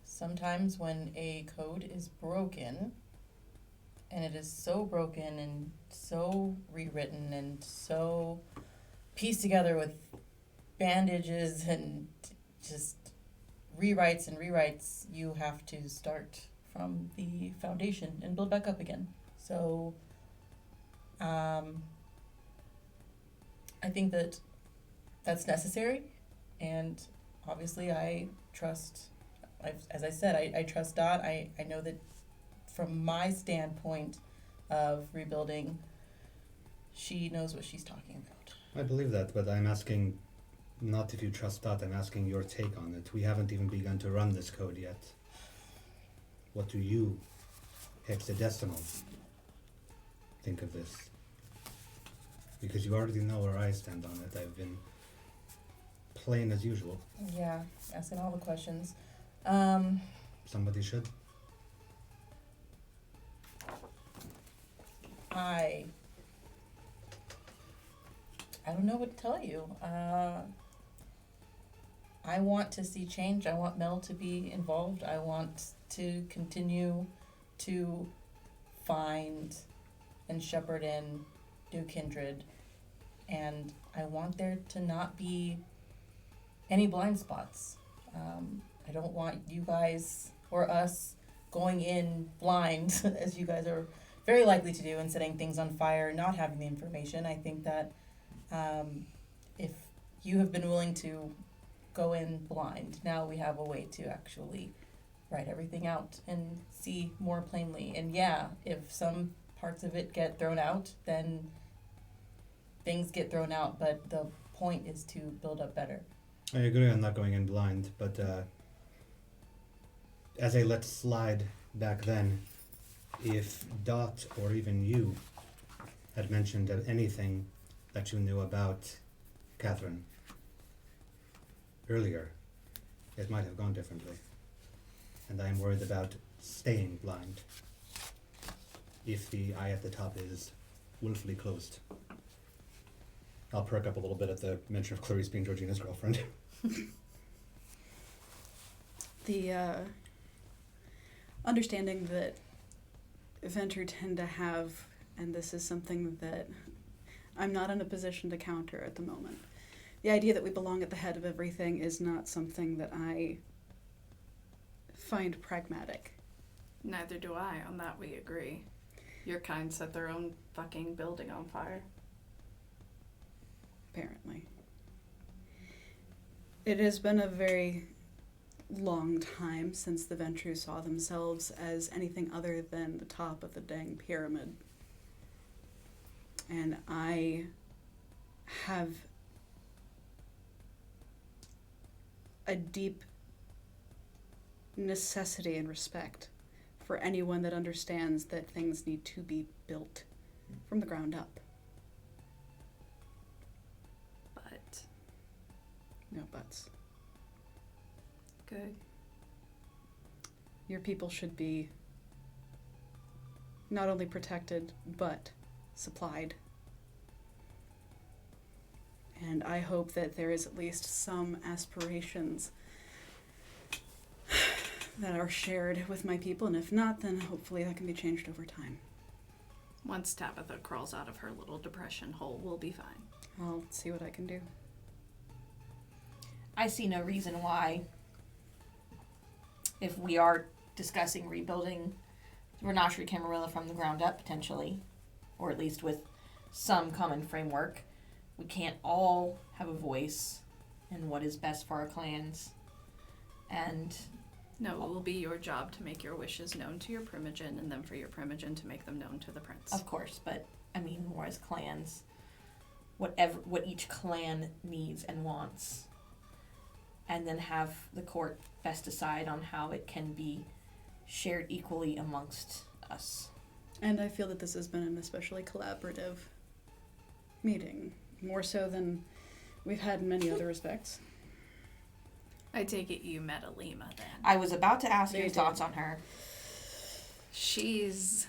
Sometimes when a code is broken, and it is so broken and so rewritten and so pieced together with bandages and just rewrites, you have to start from the foundation and build back up again. So I think that that's necessary, and obviously I trust, as I said, I trust Dot. I know that from my standpoint of rebuilding, she knows what she's talking about. I believe that, but I'm asking not if you trust that, I'm asking your take on it. We haven't even begun to run this code yet. What do you, hexadecimal, think of this? Because you already know where I stand on it. I've been plain as usual. Yeah, asking all the questions. Somebody should. I don't know what to tell you. I want to see change. I want Mel to be involved. I want to continue to find and shepherd in new kindred. And I want there to not be any blind spots. I don't want you guys or us going in blind, as you guys are very likely to do, and setting things on fire, not having the information. I think that if you have been willing to go in blind. Now we have a way to actually write everything out and see more plainly. And yeah, if some parts of it get thrown out, then things get thrown out, but the point is to build up better. I agree on not going in blind, but as I let slide back then, if Dot or even you had mentioned anything that you knew about Catherine earlier, it might have gone differently. And I'm worried about staying blind if the eye at the top is willfully closed. I'll perk up a little bit at the mention of Clarice being Georgina's girlfriend. The understanding that Ventrue tend to have, and this is something that I'm not in a position to counter at the moment. The idea that we belong at the head of everything is not something that I find pragmatic. Neither do I. On that we agree. Your kind set their own fucking building on fire. Apparently. It has been a very long time since the Ventrue saw themselves as anything other than the top of the dang pyramid. And I have a deep necessity and respect for anyone that understands that things need to be built from the ground up. But No buts. good. Your people should be not only protected, but supplied. And I hope that there is at least some aspirations that are shared with my people, and if not, then hopefully that can be changed over time. Once Tabitha crawls out of her little depression hole, we'll be fine. I'll see what I can do. I see no reason why, if we are discussing rebuilding Renashri Camarilla from the ground up, potentially, or at least with some common framework, we can't all have a voice in what is best for our clans. And No, it will be your job to make your wishes known to your Primogen, and then for your Primogen to make them known to the prince. of course, but I mean more as clans. What each clan needs and wants. And then have the court best decide on how it can be shared equally amongst us. And I feel that this has been an especially collaborative meeting, more so than we've had in many other respects. I take it you met Elena then. I was about to ask You your did. thoughts on her. She's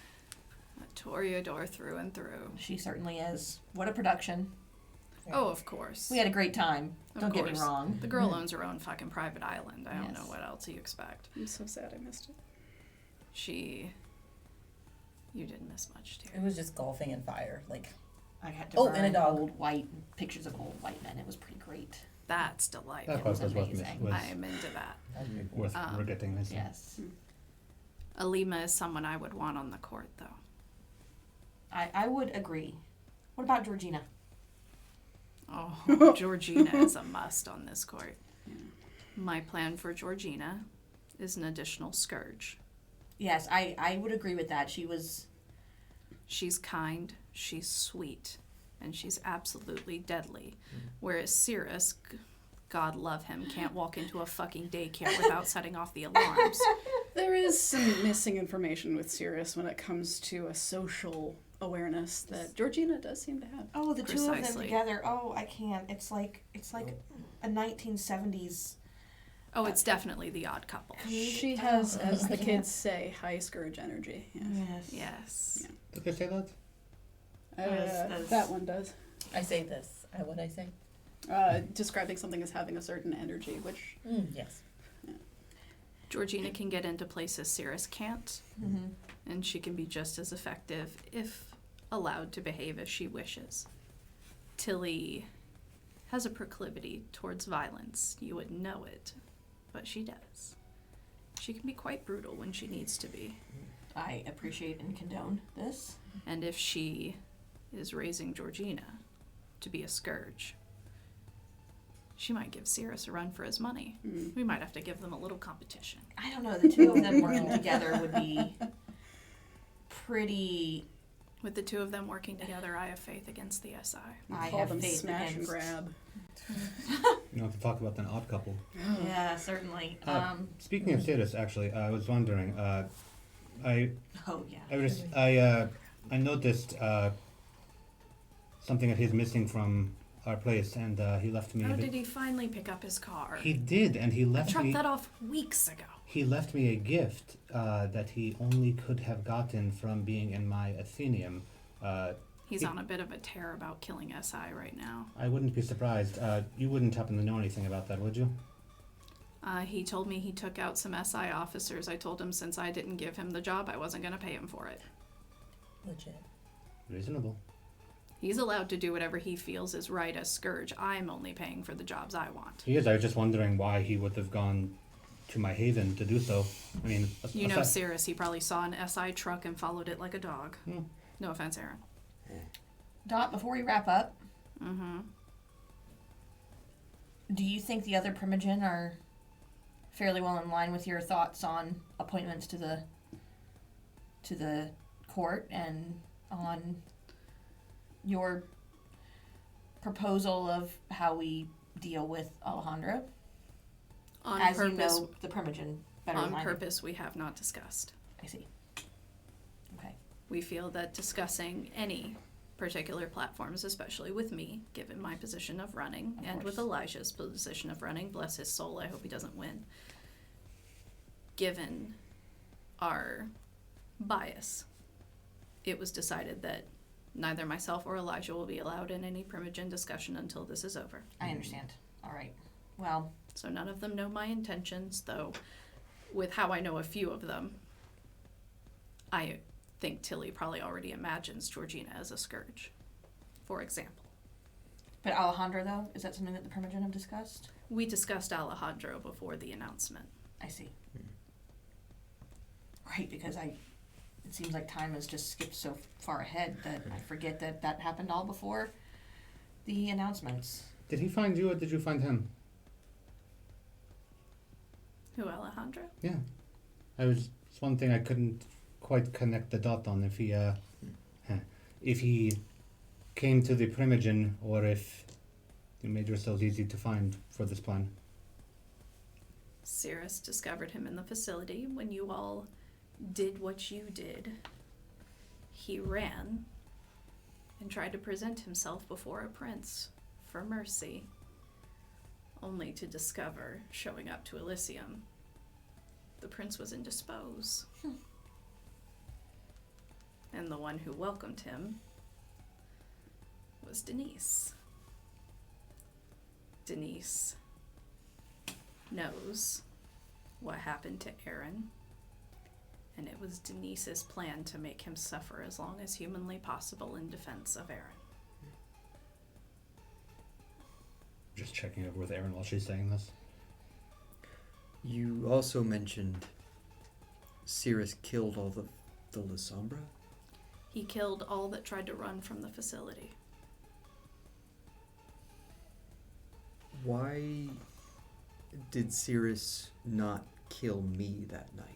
a Toreador through and through. She certainly is. What a production. Oh, of course. We had a great time. Of Don't get me course. wrong. The girl owns her own fucking private island. I don't Yes. know what else you expect. I'm so sad I missed it. You didn't miss much, It dear. was just golfing and fire. Like, I had to Oh, burn and a dog. old white pictures of old white men. It was pretty great. That's That delightful. part was worth amazing. I am into that. worth Um, regretting missing. Yes. Alima is someone I would want on the court, though. I would agree. What about Georgina? Oh, Georgina is a must on this court. Yeah. My plan for Georgina is an additional scourge. Yes, I would agree with that. She's kind, she's sweet, and she's absolutely deadly. Whereas Cyrus, God love him, can't walk into a fucking daycare without setting off the alarms. There is some missing information with Cyrus when it comes to a social awareness that Georgina does seem to have. Oh, the two of them Precisely. together. Oh, I can't. It's like a 1970s. Oh, it's definitely the odd couple. She has, as the I can't. kids say, high scourge energy. Yes. Yes. Yes. Did they say that? As- That one does. I say this. What I say? Describing something as having a certain energy, which Yes. Georgina can get into places Cyrus can't, Mm-hmm. and she can be just as effective if allowed to behave as she wishes. Tilly has a proclivity towards violence. You wouldn't know it, but she does. She can be quite brutal when she needs to be. I appreciate and condone this. And if she is raising Georgina to be a scourge, she might give Cyrus a run for his money. Mm. We might have to give them a little competition. I don't know. The two of them working together would be pretty. With the two of them working together, I have faith against the SI. I Call have them faith smash against. and grab. You don't have to talk about an odd couple. Yeah, certainly. Speaking of Cyrus, actually, I was wondering. I Oh yeah. I noticed something that he's missing from our place, and he left me. How did he finally pick up his car? He did, and he I left dropped me. that off weeks ago. He left me a gift that he only could have gotten from being in my Athenium. He's on a bit of a tear about killing SI right now. I wouldn't be surprised. You wouldn't happen to know anything about that, would you? He told me he took out some SI officers. I told him since I didn't give him the job, I wasn't going to pay him for it. Legit. Reasonable. He's allowed to do whatever he feels is right as Scourge. I'm only paying for the jobs I want. He is. I was just wondering why he would have gone to my haven to do so. I mean, You know Cyrus, he probably saw an SI truck and followed it like a dog. Hmm. No offense, Aaron. Dot, before we wrap up, Mm-hmm. do you think the other Primogen are fairly well in line with your thoughts on appointments to the court and on your proposal of how we deal with Alejandro? On As purpose, you know, the Primogen better on than I do. purpose, we have not discussed. I see. Okay. We feel that discussing any particular platforms, especially with me, given my position of running, Of and with course. Elijah's position of running, bless his soul, I hope he doesn't win, given our bias, it was decided that neither myself or Elijah will be allowed in any Primogen discussion until this is over. I understand. All right. Well, So none of them know my intentions, though with how I know a few of them, I think Tilly probably already imagines Georgina as a scourge, for example. but Alejandro, though, is that something that the Primogen have discussed? We discussed Alejandro before the announcement. I see. Right, because it seems like time has just skipped so far ahead that I forget that happened all before the announcements. Did he find you, or did you find him? Who, Alejandro? Yeah. It's one thing I couldn't quite connect the dot on, if he came to the Primogen, or if you made yourselves easy to find for this plan. Cyrus discovered him in the facility when you all did what you did. He ran and tried to present himself before a prince for mercy, only to discover, showing up to Elysium, the prince was indisposed. And the one who welcomed him was Denise. Denise knows what happened to Aaron, and it was Denise's plan to make him suffer as long as humanly possible in defense of Aaron. Just checking over with Erin while she's saying this. You also mentioned Cyrus killed all the Lestenbres? He killed all that tried to run from the facility. Why did Cyrus not kill me that night?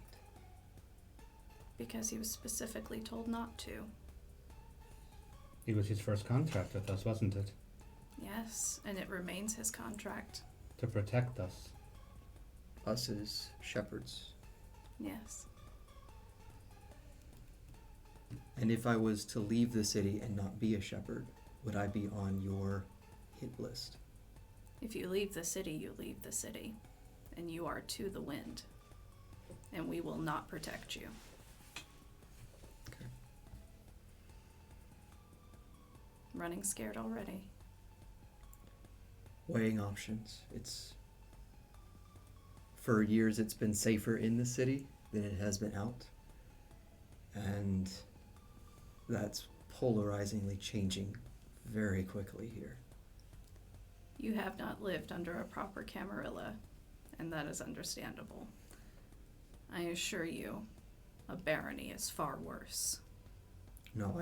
Because he was specifically told not to. It was his first contract with us, wasn't it? Yes, and it remains his contract. To protect us. Us as shepherds. Yes. And if I was to leave the city and not be a shepherd, would I be on your hit list? If you leave the city, you leave the city. And you are to the wind. And we will not protect you. Okay. Running scared already. Weighing options. For years it's been safer in the city than it has been out. And that's polarizingly changing very quickly here. You have not lived under a proper Camarilla, and that is understandable. I assure you, a barony is far worse. No,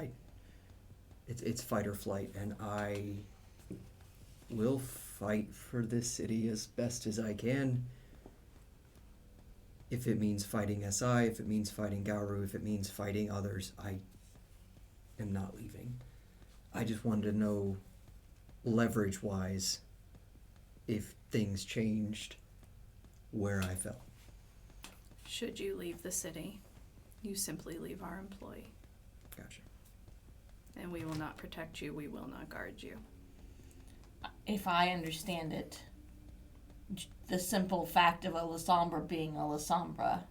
it's fight or flight, and I will fight for this city as best as I can. If it means fighting SI, if it means fighting Gauru, if it means fighting others, I am not leaving. I just wanted to know, leverage-wise, if things changed, where I fell. Should you leave the city, you simply leave our employ. Gotcha. And we will not protect you, we will not guard you. If I understand it, the simple fact of a Lestenbres being a Lestenbres,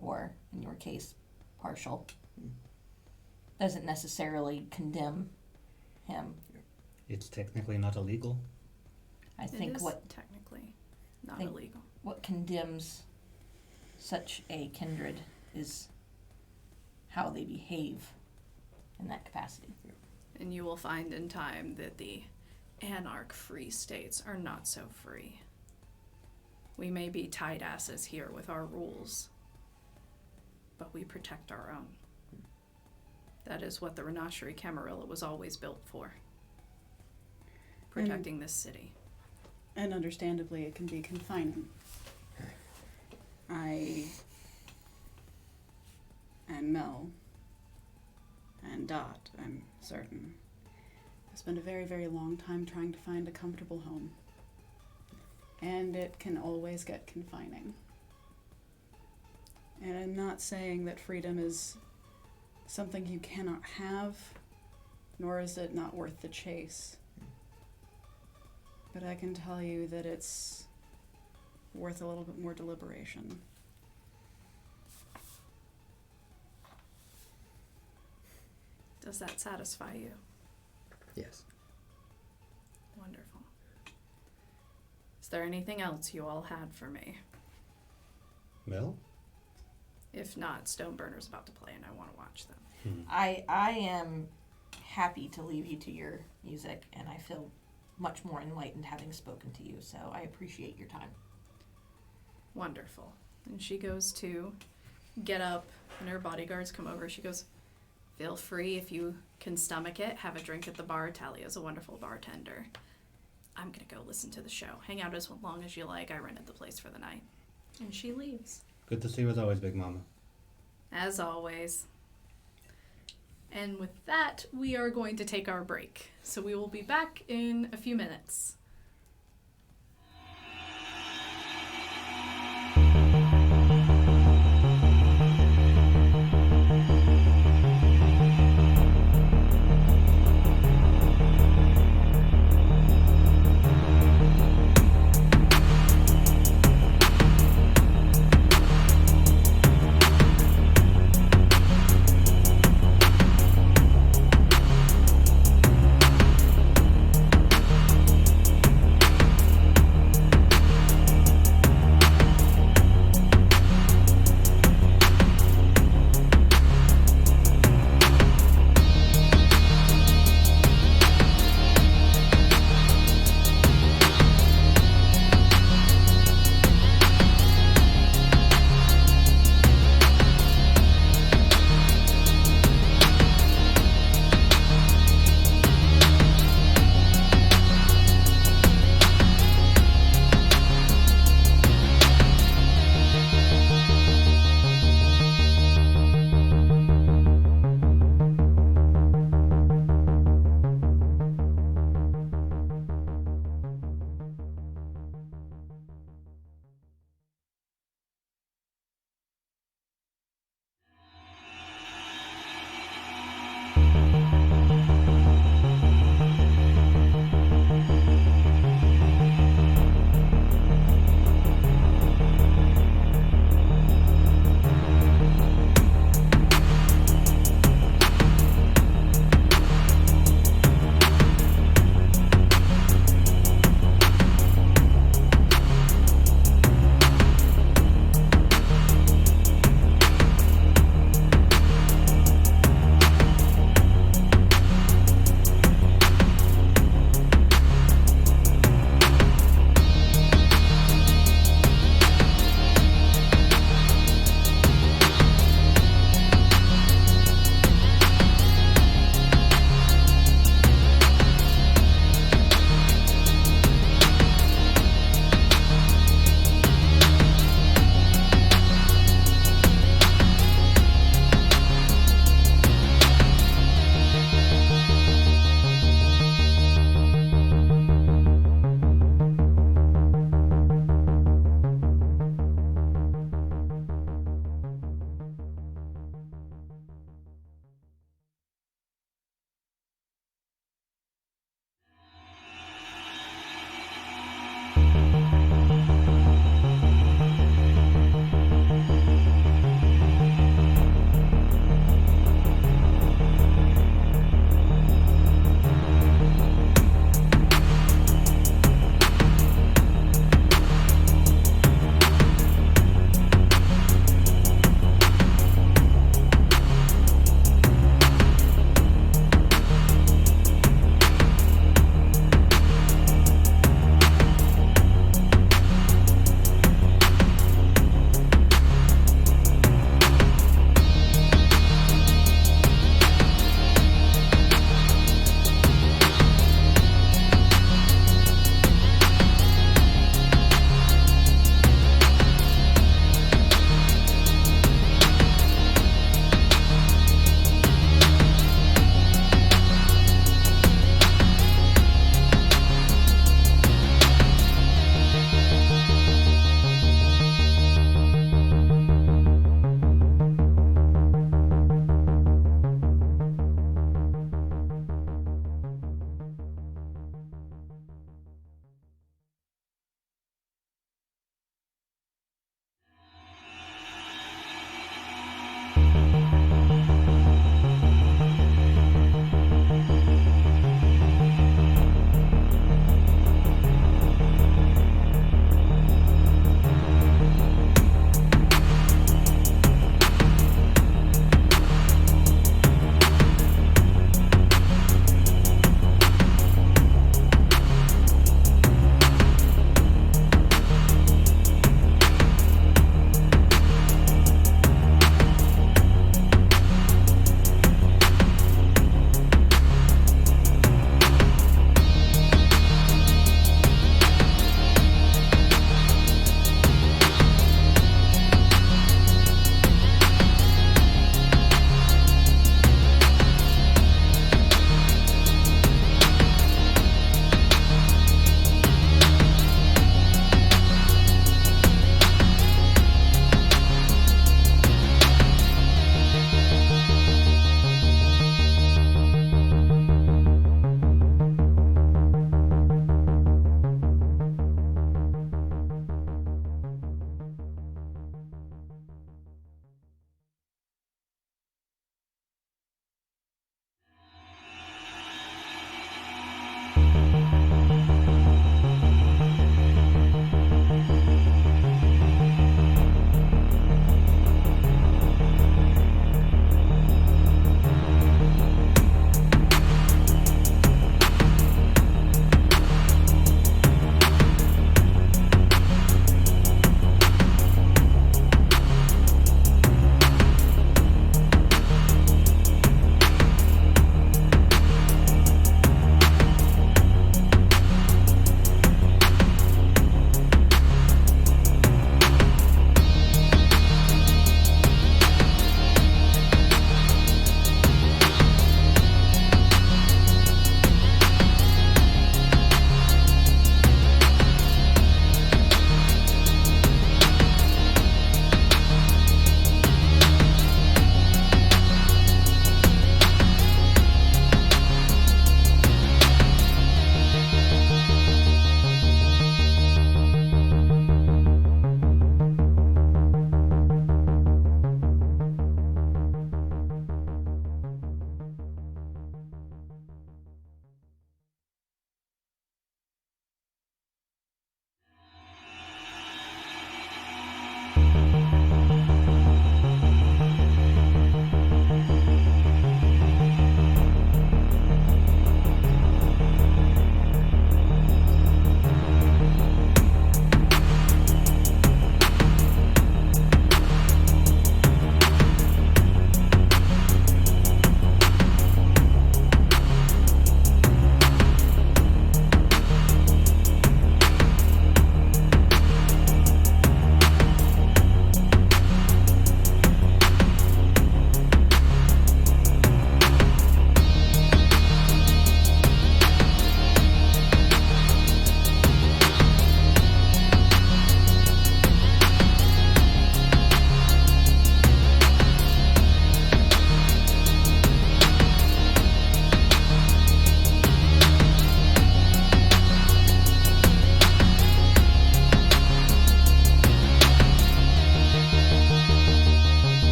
or in your case, partial, doesn't necessarily condemn him. It's technically not illegal. I think it is what technically not think- illegal. what condemns such a kindred is how they behave in that capacity. And you will find in time that the anarch-free states are not so free. We may be tight asses here with our rules, but we protect our own. That is what the Renee Camarilla was always built for. Protecting this city. And understandably, it can be confining. I and Mel and Dot, I'm certain, have spent a very, very long time trying to find a comfortable home. And it can always get confining. And I'm not saying that freedom is something you cannot have, nor is it not worth the chase. But I can tell you that it's worth a little bit more deliberation. Does that satisfy you? Yes. Wonderful. Is there anything else you all had for me? Well, If not, Stoneburner's about to play and I want to watch them. I am happy to leave you to your music, and I feel much more enlightened having spoken to you, so I appreciate your time. Wonderful. And she goes to get up, and her bodyguards come over. She goes, feel free if you can stomach it. Have a drink at the bar. Talia's a wonderful bartender. I'm going to go listen to the show. Hang out as long as you like. I rented the place for the night. And she leaves. good to see you as always, Big Mama. As always. And with that, we are going to take our break. So we will be back in a few minutes.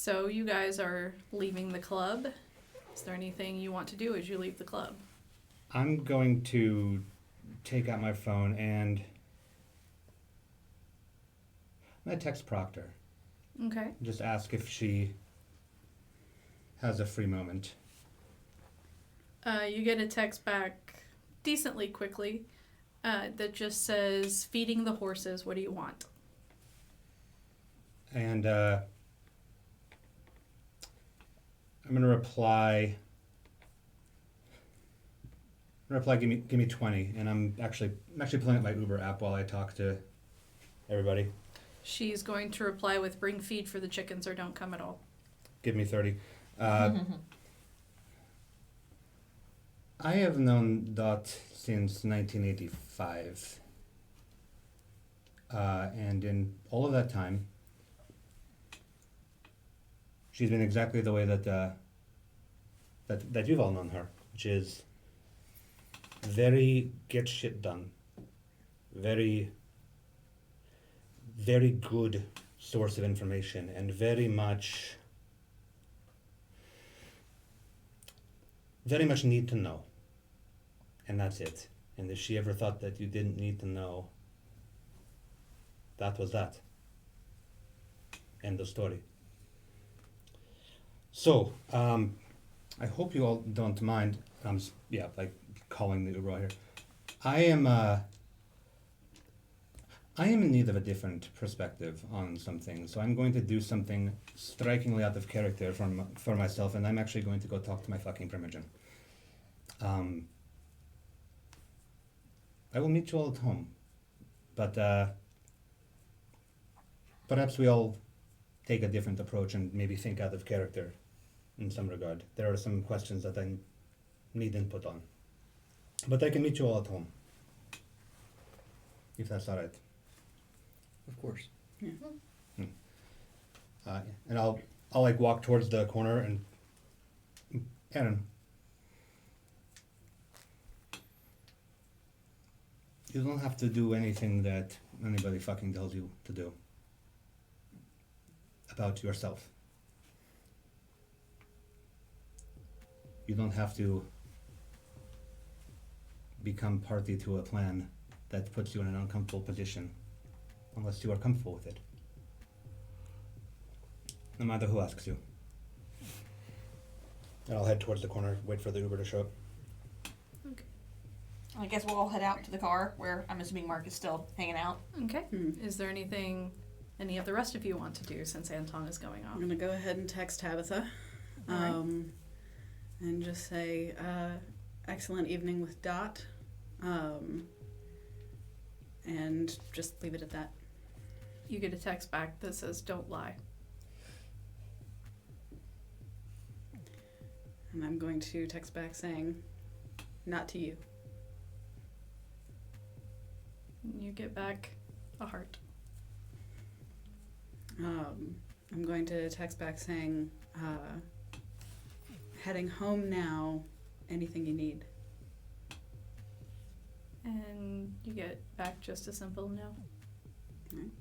So you guys are leaving the club. Is there anything you want to do as you leave the club? I'm going to take out my phone and I'm going to text Proctor. Okay. Just ask if she has a free moment. You get a text back decently quickly that just says, feeding the horses, what do you want? And I'm going to reply, give me 20. And I'm actually pulling up my Uber app while I talk to everybody. She's going to reply with, bring feed for the chickens or don't come at all. Give me 30. I have known Dot since 1985. And in all of that time, she's been exactly the way that you've all known her, which is very get shit done. Very, very good source of information and very much need to know. And that's it. And if she ever thought that you didn't need to know, that was that. End of story. So, I hope you all don't mind. Calling the Uber here. I am in need of a different perspective on some things, so I'm going to do something strikingly out of character for myself, and I'm actually going to go talk to my fucking Primogen. I will meet you all at home, but perhaps we all take a different approach and maybe think out of character in some regard. There are some questions that I need input on, but I can meet you all at home, if that's all right. Of course. Yeah. And I'll walk towards the corner and Aaron, you don't have to do anything that anybody fucking tells you to do about yourself. You don't have to become party to a plan that puts you in an uncomfortable position unless you are comfortable with it. No matter who asks you. And I'll head towards the corner, wait for the Uber to show up. Okay. I guess we'll all head out to the car where I'm assuming Mark is still hanging out. Okay. Is there anything any of the rest of you want to do since Anton is going I'm off? going to go ahead and text Tabitha. Alright. And just say, excellent evening with Dot. And just leave it at that. You get a text back that says, don't lie. And I'm going to text back saying, not to you. You get back a heart. I'm going to text back saying, heading home now, anything you need. And you get back just a simple no. Right.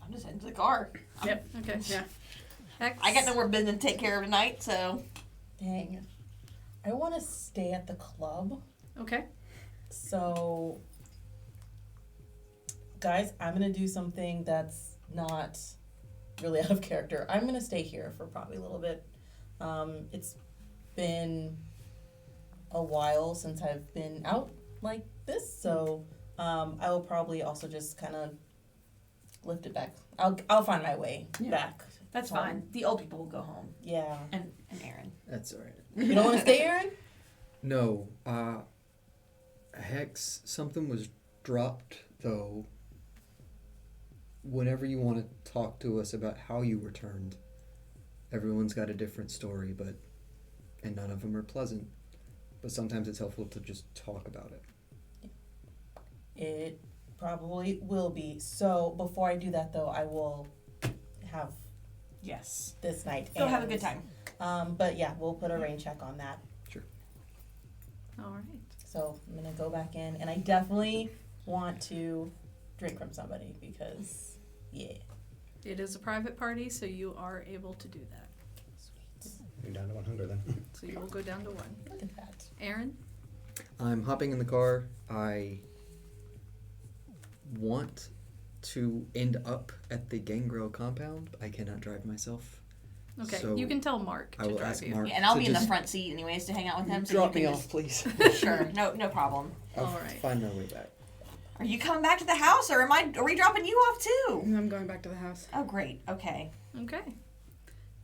I'm just heading to the car. Yep. Okay. Yeah. I got no more business to take care of tonight, so. Dang. I want to stay at the club. Okay. So, guys, I'm going to do something that's not really out of character. I'm going to stay here for probably a little bit. It's been a while since I've been out like this, so I will probably also just kind of lift it back. I'll find my way back. That's home. fine. The old people will go home. Yeah. And Aaron. That's all right. You don't want to stay, Aaron? No, Hex, something was dropped, though. Whenever you want to talk to us about how you returned, everyone's got a different story, and none of them are pleasant. But sometimes it's helpful to just talk about it. It probably will be. So before I do that, though, I will have Yes. this night. Go have a good time. But yeah, we'll put a rain check on that. Sure. All right. So I'm going to go back in, and I definitely want to drink from somebody because Yeah. It is a private party, so you are able to do that. You're down to 100 then. So you will go down to 1. Look at that. Aaron? I'm hopping in the car. I want to end up at the Gangrel compound. I cannot drive myself. Okay, So you can tell Mark I to will drive ask you. Mark Yeah, and I'll to be in the just front seat anyways to hang out with him. So drop you me can off, please. Sure, no problem. I'll All right. find my way back. Are you coming back to the house, or are we dropping you off too? I'm going back to the house. Oh, great. Okay. Okay.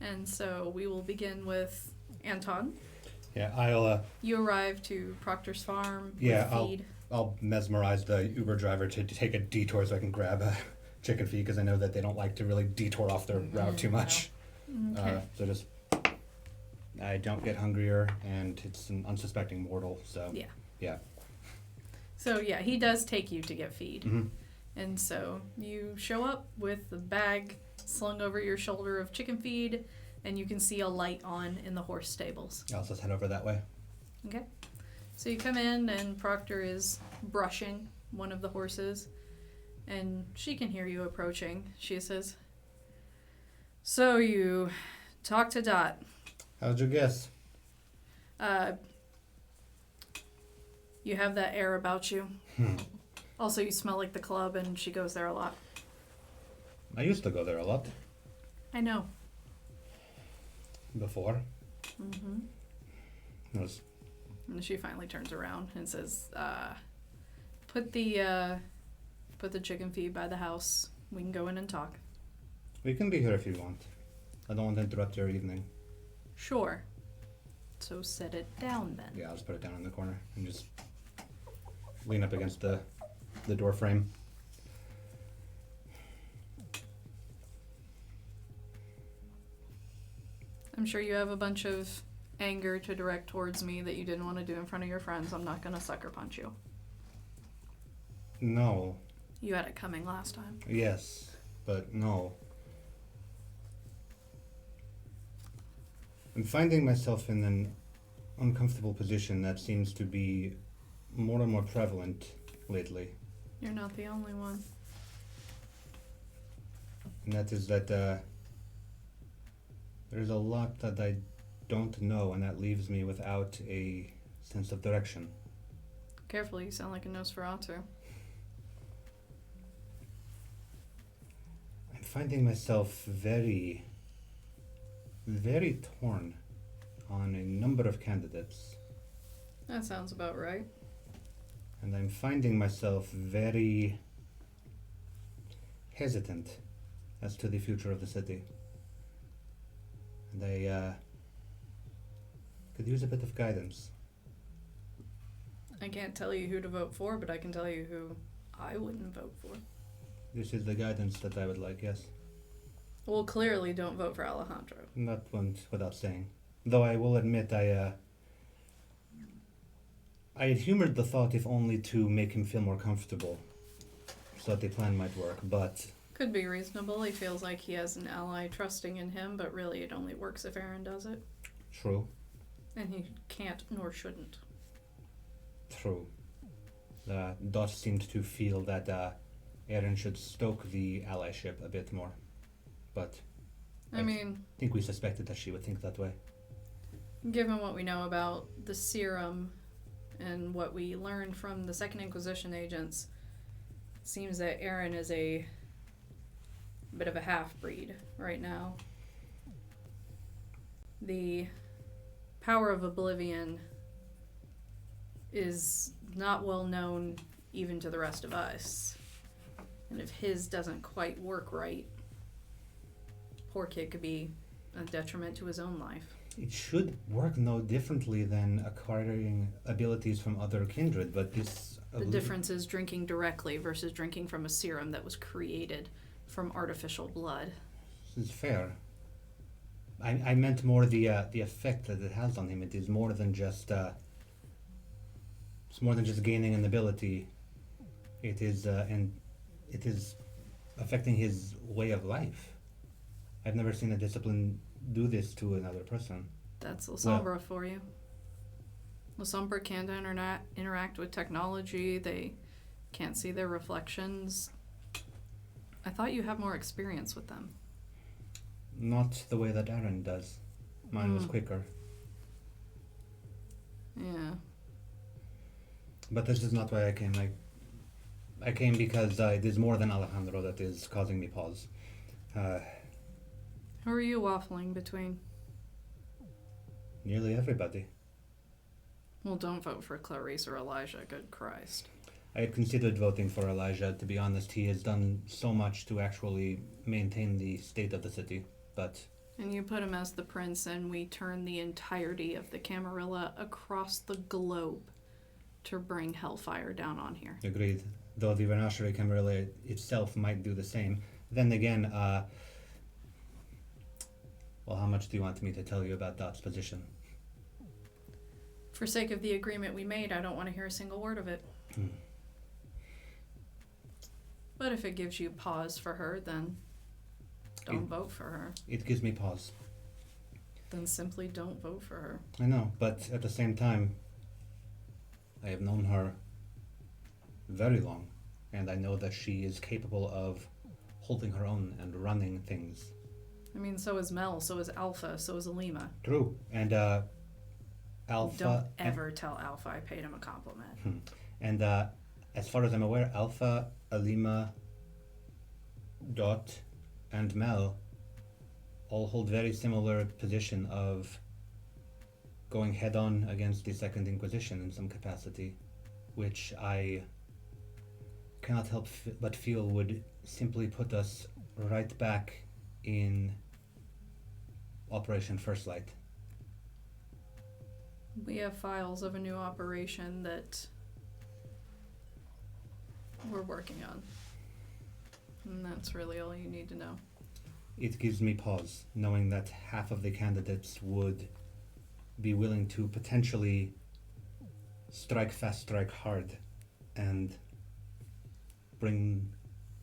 And so we will begin with Anton. Yeah, I'll You arrive to Proctor's farm Yeah, with feed. I'll mesmerize the Uber driver to take a detour so I can grab a chicken feed because I know that they don't like to really detour off their route too much. Okay. So just I don't get hungrier, and it's an unsuspecting mortal. So Yeah. yeah. So yeah, he does take you to get feed. Mhm. And so you show up with the bag slung over your shoulder of chicken feed, and you can see a light on in the horse stables. I'll just head over that way. Okay. So you come in, and Proctor is brushing one of the horses, and she can hear you approaching. She says, "So you talked to Dot. How'd you guess? You have that air about you. Also, you smell like the club, and she goes there a lot." I used to go there a lot I know. before. Mm-hmm. It was And she finally turns around and says, put the chicken feed by the house. We can go in and talk." We can be here if you want. I don't want to interrupt your evening. "Sure. So set it down then." Yeah, I'll just put it down in the corner and just lean up against the door frame. I'm sure you have a bunch of anger to direct towards me that you didn't want to do in front of your friends. I'm not going to sucker punch you. No. You had it coming last time. Yes, but no. I'm finding myself in an uncomfortable position that seems to be more and more prevalent lately. You're not the only one. And that is that there's a lot that I don't know, and that leaves me without a sense of direction. Careful, you sound like a Nosferatu. I'm finding myself very, very torn on a number of candidates. That sounds about right. And I'm finding myself very hesitant as to the future of the city. And I could use a bit of guidance. I can't tell you who to vote for, but I can tell you who I wouldn't vote for. This is the guidance that I would like, yes. Well, clearly don't vote for Alejandro. That went without saying. Though I will admit I had humored the thought if only to make him feel more comfortable, so that the plan might work, but Could be reasonable. He feels like he has an ally trusting in him, but really it only works if Aaron does it. true. And he can't nor shouldn't. True. Dot seemed to feel that Erin should stoke the allyship a bit more. But I mean, I think we suspected that she would think that way. given what we know about the serum and what we learned from the Second Inquisition agents, it seems that Aaron is a bit of a half-breed right now. The power of Oblivion is not well known even to the rest of us. And if his doesn't quite work right, poor kid could be a detriment to his own life. It should work no differently than acquiring abilities from other kindred, but this... The difference is drinking directly versus drinking from a serum that was created from artificial blood. This is fair. I meant more the effect that it has on him. It is more than just it's more than just gaining an ability. It is affecting his way of life. I've never seen a discipline do this to another person. That's Lestenbres for you. Lestenbres can't interact with technology. They can't see their reflections. I thought you had more experience with them. Not the way that Aaron does. Mine was quicker. Yeah. But this is not why I came. I came because it is more than Alejandro that is causing me pause. Who are you waffling between? Nearly everybody. Well, don't vote for Clarice or Elijah, good Christ. I had considered voting for Elijah. To be honest, he has done so much to actually maintain the state of the city, but... And you put him as the prince, and we turn the entirety of the Camarilla across the globe to bring hellfire down on here. Agreed. Though the Ventrue Camarilla itself might do the same. Then again, well, how much do you want me to tell you about Dot's position? For sake of the agreement we made, I don't want to hear a single word of it. But if it gives you pause for her, then don't vote for her. It gives me pause. Then simply don't vote for her. I know, but at the same time, I have known her very long, and I know that she is capable of holding her own and running things. I mean, so is Mel, so is Alpha, so is Alima. True. And Alpha... Don't ever tell Alpha I paid him a compliment. And as far as I'm aware, Alpha, Alima, Dot, and Mel all hold very similar position of going head-on against the Second Inquisition in some capacity, which I cannot help but feel would simply put us right back in Operation First Light. We have files of a new operation that we're working on. And that's really all you need to know. It gives me pause, knowing that half of the candidates would be willing to potentially strike fast, strike hard, and bring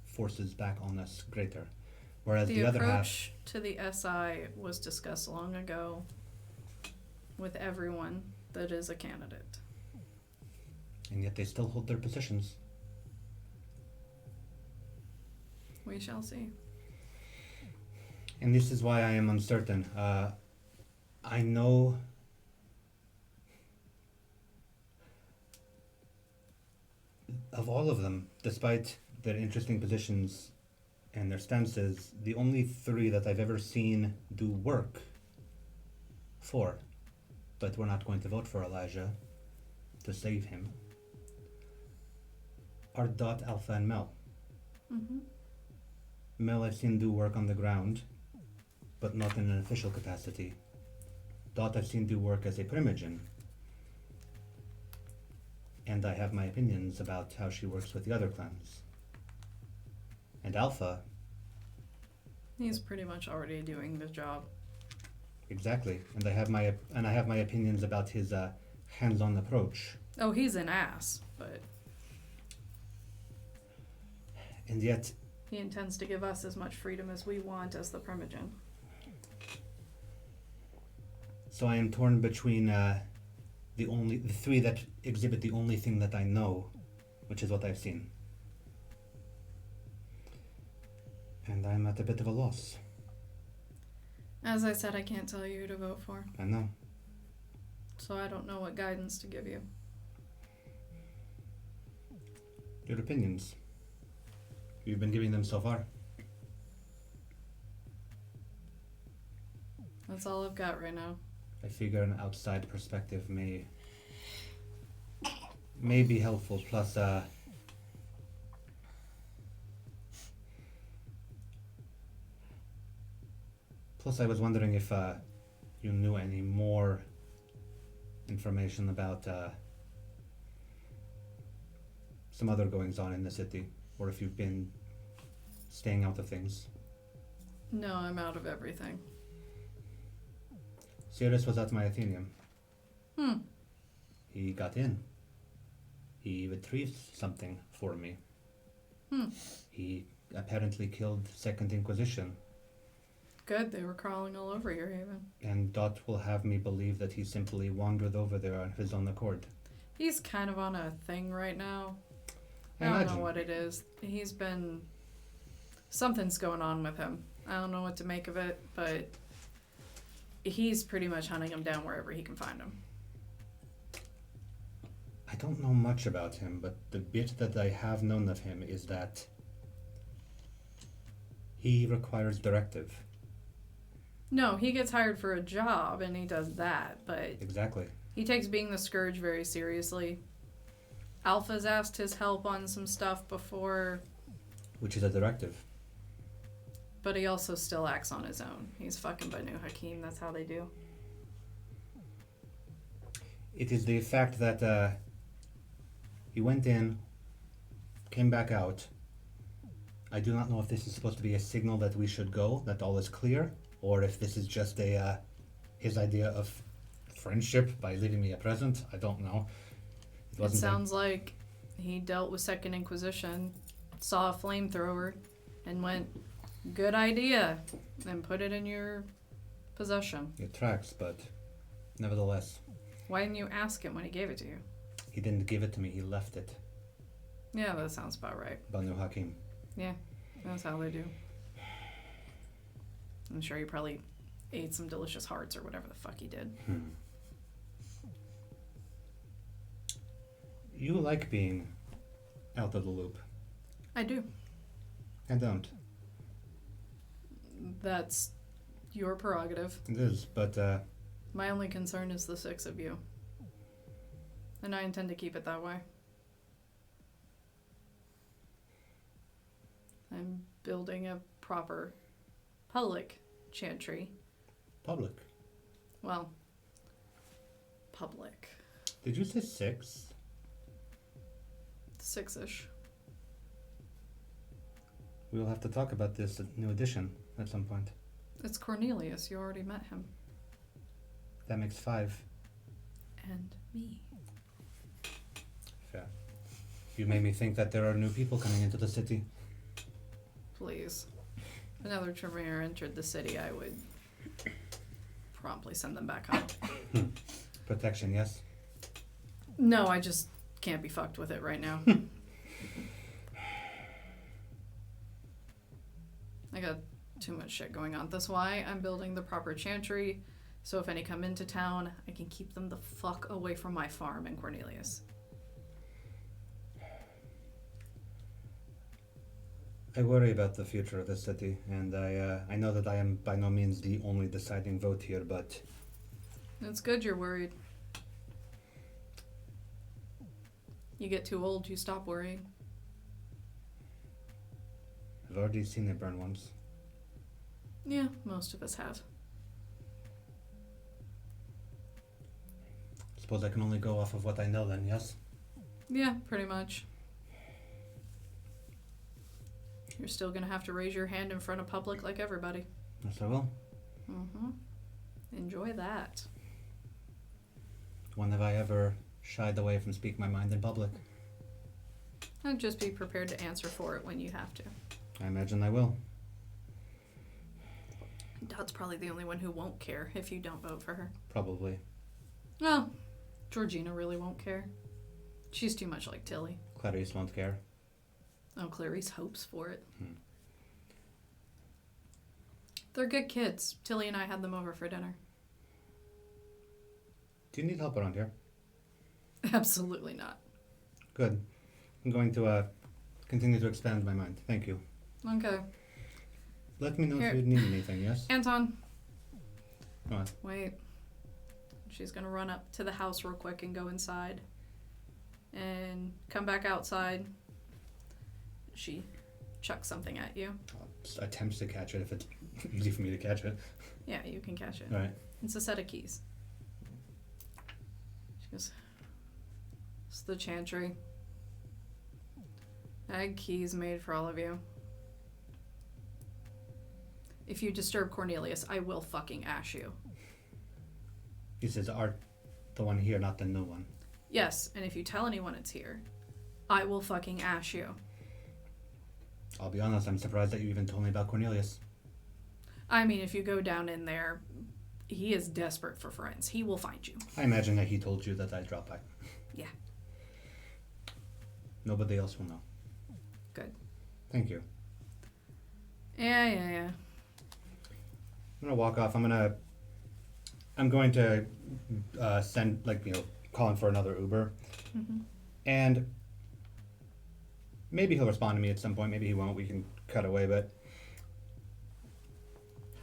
forces back on us greater. Whereas the other half... The approach to the SI was discussed long ago with everyone that is a candidate. And yet they still hold their positions. We shall see. And this is why I am uncertain. I know... Of all of them, despite their interesting positions and their stances, the only three that I've ever seen do work for, but we're not going to vote for Elijah to save him, are Dot, Alpha, and Mel. Mm-hmm. Mel I've seen do work on the ground, but not in an official capacity. Dot I've seen do work as a Primogen, and I have my opinions about how she works with the other clans. And Alpha... He's pretty much already doing the job. Exactly, and I have my opinions about his hands-on approach. Oh, he's an ass, but... And yet... He intends to give us as much freedom as we want as the Primogen. So I am torn between the three that exhibit the only thing that I know, which is what I've seen. And I'm at a bit of a loss. As I said, I can't tell you who to vote for, I know. so I don't know what guidance to give you. Your opinions. You've been giving them so far. That's all I've got right now. I figure an outside perspective may be helpful, plus I was wondering if you knew any more information about some other goings-on in the city, or if you've been staying out of things. No, I'm out of everything. Cyrus was at my Athenium. Hmm. He got in. He retrieved something for me. Hmm. He apparently killed Second Inquisition. Good, they were crawling all over your haven. And Dot will have me believe that he simply wandered over there on his own accord. He's kind of on a thing right now. I I don't imagine. know what it is. He's been Something's going on with him. I don't know what to make of it, but he's pretty much hunting him down wherever he can find him. I don't know much about him, but the bit that I have known of him is that he requires directive. No, he gets hired for a job and he does that, but Exactly. he takes being the Scourge very seriously. Alpha's asked his help on some stuff before, Which is a directive. but he also still acts on his own. He's fucking Banu Hakim, that's how they do. It is the fact that he went in, came back out. I do not know if this is supposed to be a signal that we should go, that all is clear, or if this is just his idea of friendship by leaving me a present. I don't know. It sounds like he dealt with Second Inquisition, saw a flamethrower, and went, good idea, and put it in your possession. It tracks, but nevertheless, Why didn't you ask him when he gave it to you? he didn't give it to me. He left it. Yeah, that sounds about right. Banu Hakim. Yeah, that's how they do. I'm sure he probably ate some delicious hearts or whatever the fuck he did. You like being out of the loop. I do. I don't. That's your prerogative. It is, but My only concern is the 6 of you. And I intend to keep it that way. I'm building a proper public chantry. public. Well, public. Did you say 6? 6-ish. We will have to talk about this new edition at some point. It's Cornelius. You already met him. That makes 5. And me. Fair. You made me think that there are new people coming into the city. Please. If another Tremere entered the city, I would promptly send them back home. Protection, yes? No, I just can't be fucked with it right now. I got too much shit going on. That's why I'm building the proper chantry, so if any come into town, I can keep them the fuck away from my farm in Cornelius. I worry about the future of the city, and I know that I am by no means the only deciding vote here, but It's good you're worried. You get too old, you stop worrying. I've already seen it burn once. Yeah, most of us have. Suppose I can only go off of what I know then, yes? Yeah, pretty much. You're still gonna have to raise your hand in front of public like everybody. Yes, I will. Mm-hmm. Enjoy that. When have I ever shied away from speaking my mind in public? And just be prepared to answer for it when you have to. I imagine I will. Dot's probably the only one who won't care if you don't vote for her. Probably. Well, Georgina really won't care. She's too much like Tilly. Clarice won't care. Oh, Clarice hopes for it. Hmm. They're good kids. Tilly and I had them over for dinner. Do you need help around here? Absolutely not. Good. I'm going to continue to expand my mind. Thank you. Okay. Let me know Here. if you need anything, yes? Anton. What? Wait. She's gonna run up to the house real quick and go inside. And come back outside. She chucks something at you. Attempts to catch it if it's easy for me to catch it. Yeah, you can catch it. Right. It's a set of keys. She goes, it's the chantry. I had keys made for all of you. If you disturb Cornelius, I will fucking ash you. This is the one here, not the new one. Yes, and if you tell anyone it's here, I will fucking ash you. I'll be honest, I'm surprised that you even told me about Cornelius. I mean, if you go down in there, he is desperate for friends. He will find you. I imagine that he told you that I dropped by. Yeah. Nobody else will know. Good. Thank you. Yeah. I'm gonna walk off. I'm going to send, calling for another Uber. Mm-hmm. And maybe he'll respond to me at some point. Maybe he won't. We can cut away, but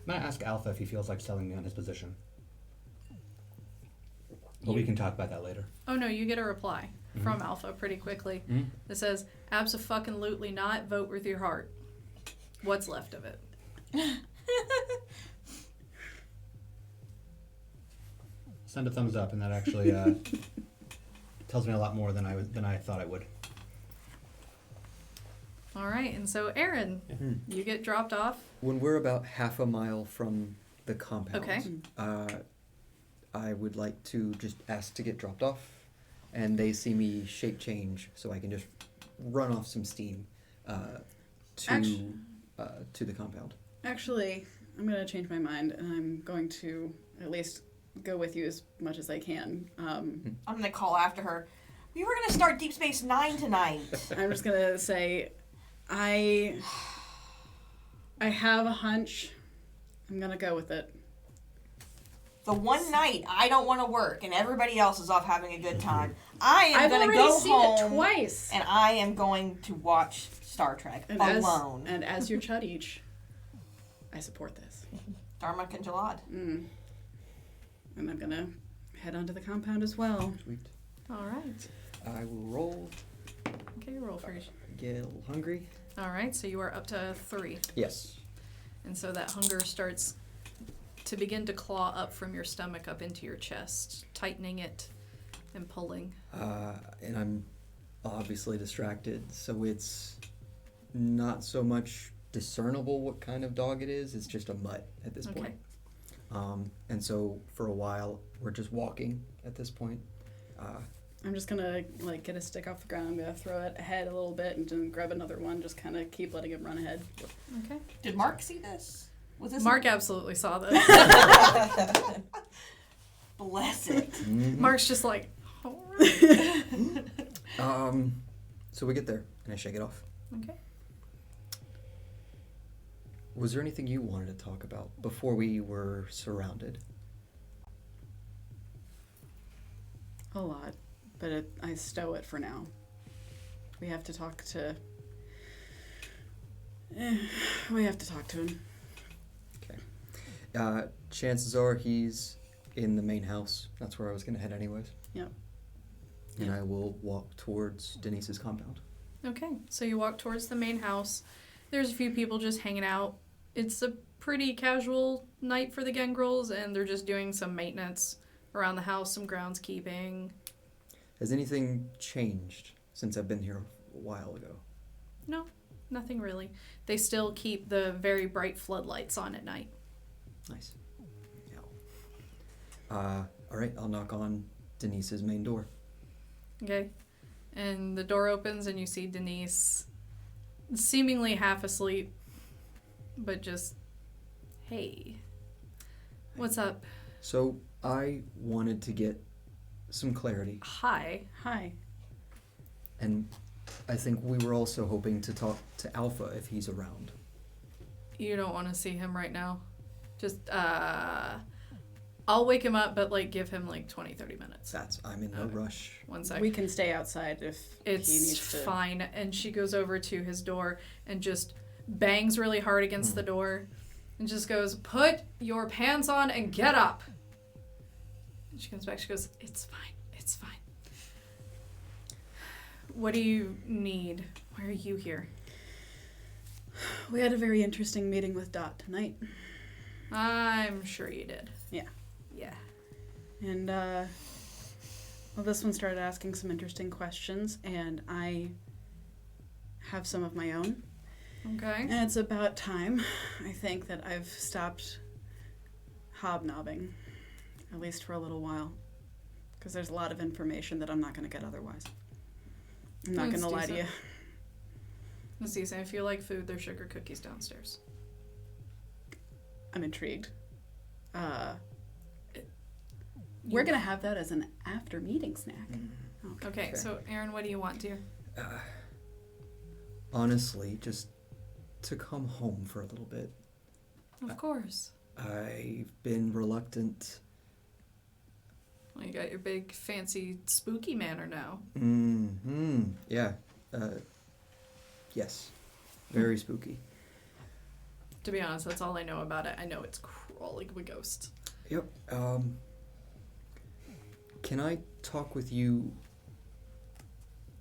I'm gonna ask Alpha if he feels like selling me on his position. But we can talk about that later. Oh no, you get a reply from Alpha pretty quickly. Mm-hmm. That says, "Abso-fucking-lutely not. Vote with your heart. What's left of it." Send a thumbs up, and that actually tells me a lot more than I thought it would. All right, and so Aaron, you get dropped off. When we're about half a mile from the compound, Okay. I would like to just ask to get dropped off, and they see me shape change, so I can just run off some steam to the compound. Actually, I'm going to change my mind, and I'm going to at least go with you as much as I can. I'm going to call after her. We were going to start Deep Space Nine tonight. I'm just going to say, I have a hunch. I'm going to go with it. The one night I don't want to work and everybody else is off having a good time, I am going to go seen home it twice. and I am going to watch Star Trek alone. As your Chudich, I support this. Dharma Kanjalad. And I'm going to head onto the compound as well. Sweet. All right. I will roll. Okay, roll for you. Get a little hungry. All right, so you are up to 3. Yes. And so that hunger starts to begin to claw up from your stomach up into your chest, tightening it and pulling. And I'm obviously distracted, so it's not so much discernible what kind of dog it is. It's just a mutt at this point. And so for a while, we're just walking at this point. I'm just gonna get a stick off the ground. I'm gonna throw it ahead a little bit and then grab another one. Just kind of keep letting him run ahead. Okay. Did Mark see this? Was this Mark absolutely saw this. Bless it. Mm-hmm. Mark's just like, all right. So we get there, and I shake it off. Okay. Was there anything you wanted to talk about before we were surrounded? A lot, but I stow it for now. We have to talk to. We have to talk to him. Okay. Chances are he's in the main house. That's where I was going to head anyways. Yep. And I will walk towards Denise's compound. Okay, so you walk towards the main house. There's a few people just hanging out. It's a pretty casual night for the Gangrels, and they're just doing some maintenance around the house, some groundskeeping. Has anything changed since I've been here a while ago? No, nothing really. They still keep the very bright floodlights on at night. Nice. Yeah. All right, I'll knock on Denise's main door. Okay, and the door opens and you see Denise seemingly half asleep, but just, hey, what's up? So I wanted to get some clarity, Hi. Hi. and I think we were also hoping to talk to Alpha if he's around. You don't want to see him right now? Just, I'll wake him up, but, give him, 20, 30 minutes. I'm in no rush. 1 sec. We can stay outside if he It's needs to. fine. And she goes over to his door and just bangs really hard against the door and just goes, "Put your pants on and get up." And she comes back. She goes, "It's fine. It's fine. What do you need? Why are you here?" We had a very interesting meeting with Dot tonight. I'm sure you did. Yeah. Yeah. And, this one started asking some interesting questions, and I have some of my own. Okay. And it's about time, I think, that I've stopped hobnobbing, at least for a little while, because there's a lot of information that I'm not going to get otherwise. I'm not going to lie to you. Let's see, if you like food, there's sugar cookies downstairs. I'm intrigued. We're going to have that as an after-meeting snack. Okay, so Aaron, what do you want, dear? Honestly, just to come home for a little bit. Of course. I've been reluctant. Well, you got your big, fancy, spooky manor now. Yeah. Yes. Very spooky. To be honest, that's all I know about it. I know it's crawling with ghosts. Yep. Can I talk with you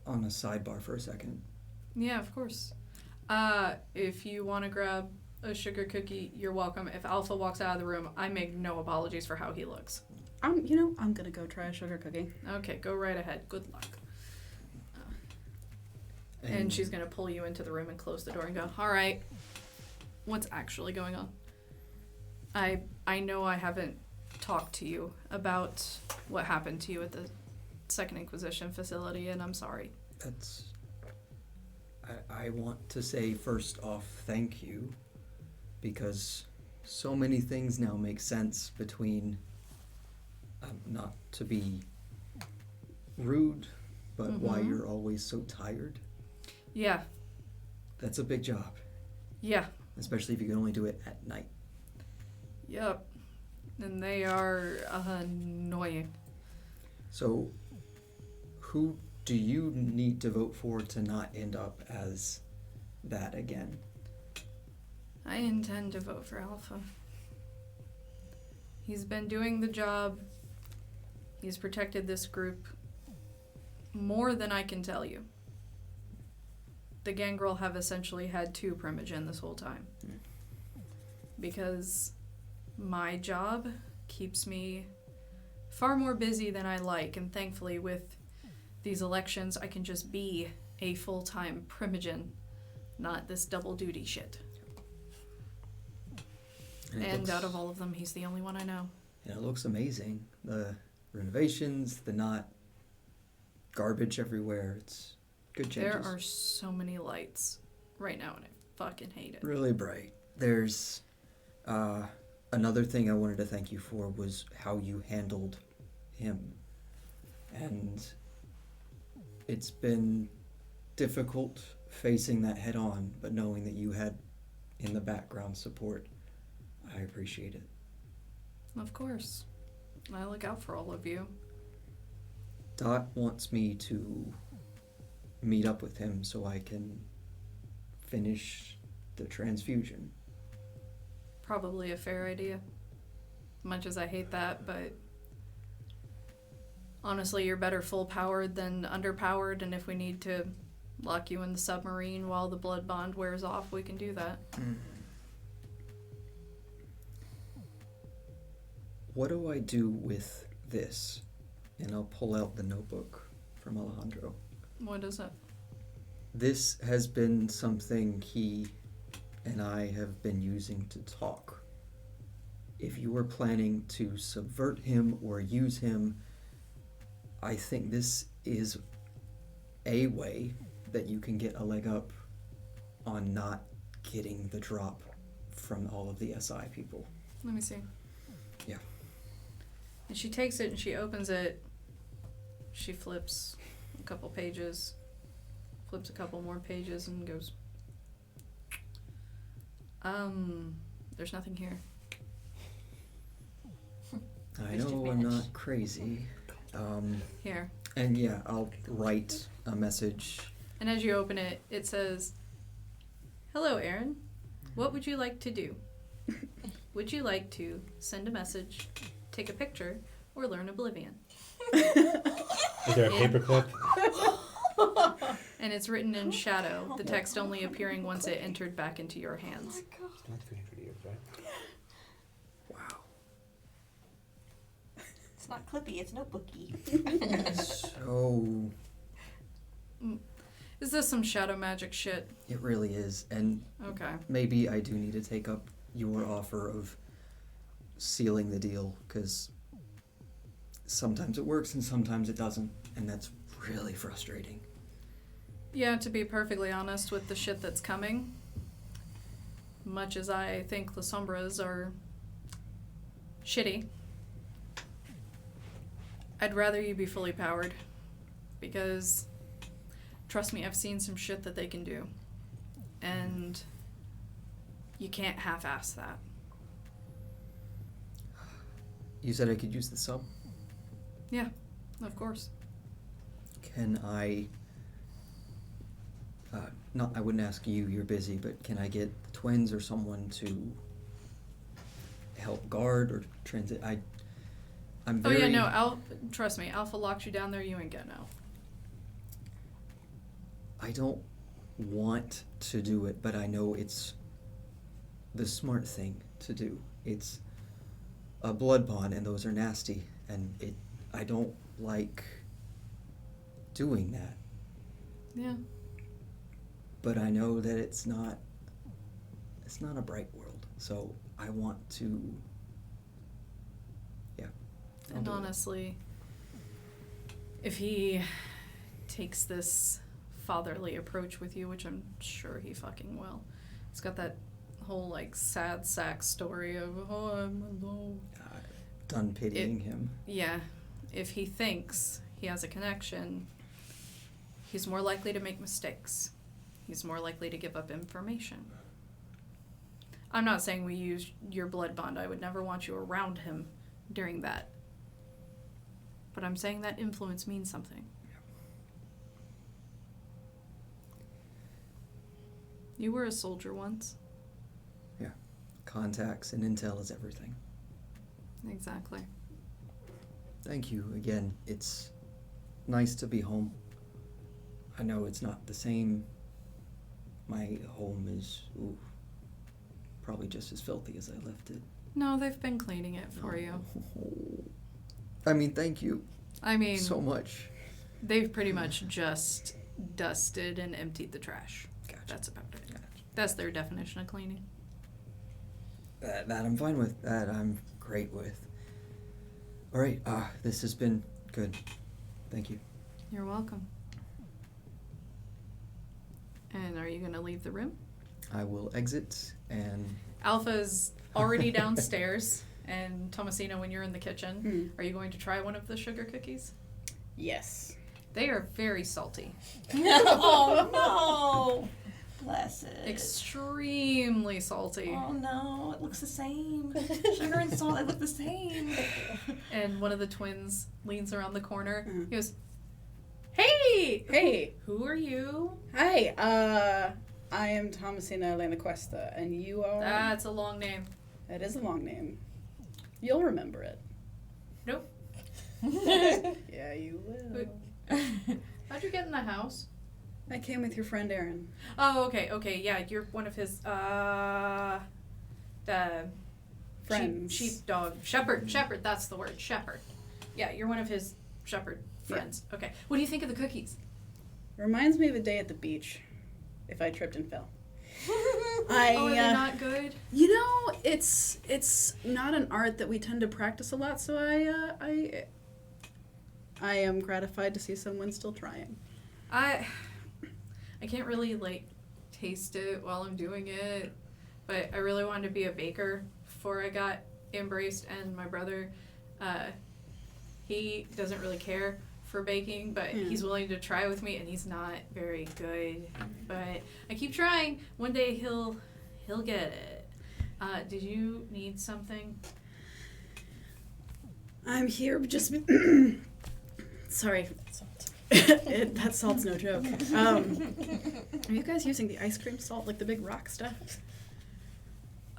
on a sidebar for a second? Yeah, of course. If you want to grab a sugar cookie, you're welcome. If Alpha walks out of the room, I make no apologies for how he looks. I'm gonna go try a sugar cookie. Okay, go right ahead. Good luck. And she's going to pull you into the room and close the door and go, all right, what's actually going on? I know I haven't talked to you about what happened to you at the Second Inquisition facility, and I'm sorry. I want to say first off, thank you, because so many things now make sense between, not to be rude, but why you're always so tired. Yeah. That's a big job. Yeah. Especially if you can only do it at night. Yep. And they are annoying. So, who do you need to vote for to not end up as that again? I intend to vote for Alpha. He's been doing the job. He's protected this group more than I can tell you. The Gangrel have essentially had 2 Primogen this whole time. Because my job keeps me far more busy than I like, and thankfully with these elections I can just be a full-time Primogen, not this double duty shit. And out of all of them, he's the only one I know. And it looks amazing. The renovations, the not garbage everywhere, it's good changes. There are so many lights right now, and I fucking hate it. Really bright. There's another thing I wanted to thank you for was how you handled him. And it's been difficult facing that head on, but knowing that you had in the background support, I appreciate it. Of course. I look out for all of you. Dot wants me to meet up with him so I can finish the transfusion. Probably a fair idea. Much as I hate that, but honestly, you're better full-powered than underpowered, and if we need to lock you in the submarine while the blood bond wears off, we can do that. What do I do with this? And I'll pull out the notebook from Alejandro. What is it? This has been something he and I have been using to talk. If you were planning to subvert him or use him, I think this is a way that you can get a leg up on not getting the drop from all of the SI people. Let me see. Yeah. And she takes it and she opens it. She flips a couple pages, flips a couple more pages, and goes, there's nothing here. I know I'm not crazy. Here. And yeah, I'll write a message. And as you open it, it says, "Hello, Aaron. What would you like to do? Would you like to send a message, take a picture, or learn Oblivion?" Is there a paperclip? And it's written in shadow, the text only appearing once it entered back into your hands. It's not 300 years, right? Wow. It's not clippy, it's notebooky. So Is this some shadow magic shit? it really is. And Okay. maybe I do need to take up your offer of sealing the deal, because sometimes it works and sometimes it doesn't, and that's really frustrating. Yeah, to be perfectly honest with the shit that's coming, much as I think Lestenbres are shitty, I'd rather you be fully powered, because trust me, I've seen some shit that they can do, and You can't half-ass that. You said I could use the sub? Yeah, of course. Can I... I wouldn't ask you, you're busy, but can I get the twins or someone to help guard or transit? I'm very... Oh yeah, no, trust me, Alpha locked you down there, you ain't gonna know. I don't want to do it, but I know it's the smart thing to do. It's a blood bond, and those are nasty, and I don't like doing that. Yeah. But I know that it's not a bright world, so I want to, yeah. And honestly, if he takes this fatherly approach with you, which I'm sure he fucking will, it's got that whole, like, sad sack story of, oh, I'm alone. Done pitying him. Yeah. If he thinks he has a connection, he's more likely to make mistakes. He's more likely to give up information. I'm not saying we use your blood bond. I would never want you around him during that. But I'm saying that influence means something. You were a soldier once. Yeah. Contacts and intel is everything. Exactly. Thank you again. It's nice to be home. I know it's not the same. My home is probably just as filthy as I left it. No, they've been cleaning it for you. I mean, thank you. I mean, so much. They've pretty much just dusted and emptied the trash. Gotcha. That's about it. Gotcha. That's their definition of cleaning. That I'm fine with. That I'm great with. All right. This has been good. Thank you. You're welcome. And are you going to leave the room? I will exit and... Alpha's already downstairs, and Thomasina, when you're in the kitchen, are you going to try one of the sugar cookies? Yes. They are very salty. Oh, no. Bless it. Extremely salty. Oh, no. It looks the same. Sugar and salt, they look the same. And one of the twins leans around the corner. Mm-hmm. He goes, Hey! Hey! Who are you? Hi, I am Thomasina Elena Cuesta, and you are... That's a long name. That is a long name. You'll remember it. Nope. Yeah, you will. How'd you get in the house? I came with your friend Aaron. Oh, okay, yeah, you're one of his, the Friends. sheepdog, shepherd, that's the word, shepherd. Yeah, you're one of his shepherd friends. Yeah. Okay. What do you think of the cookies? Reminds me of a day at the beach, if I tripped and fell. Are they not good? You know, it's not an art that we tend to practice a lot, so I am gratified to see someone still trying. I can't really, like, taste it while I'm doing it, but I really wanted to be a baker before I got embraced, and my brother, he doesn't really care for baking, but he's willing to try with me, and he's not very good, but I keep trying. One day he'll get it. Did you need something? I'm here just... Sorry. That salt's no joke. Are you guys using the ice cream salt, like the big rock stuff?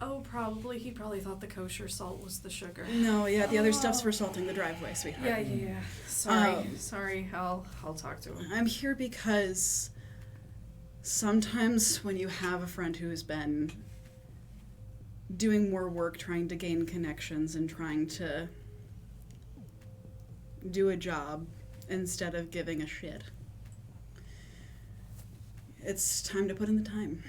Oh, probably. He probably thought the kosher salt was the sugar. No, yeah, the other stuff's for salting the driveway, sweetheart. Yeah. Sorry. I'll talk to him. I'm here because sometimes when you have a friend who's been doing more work trying to gain connections and trying to do a job instead of giving a shit, it's time to put in the time.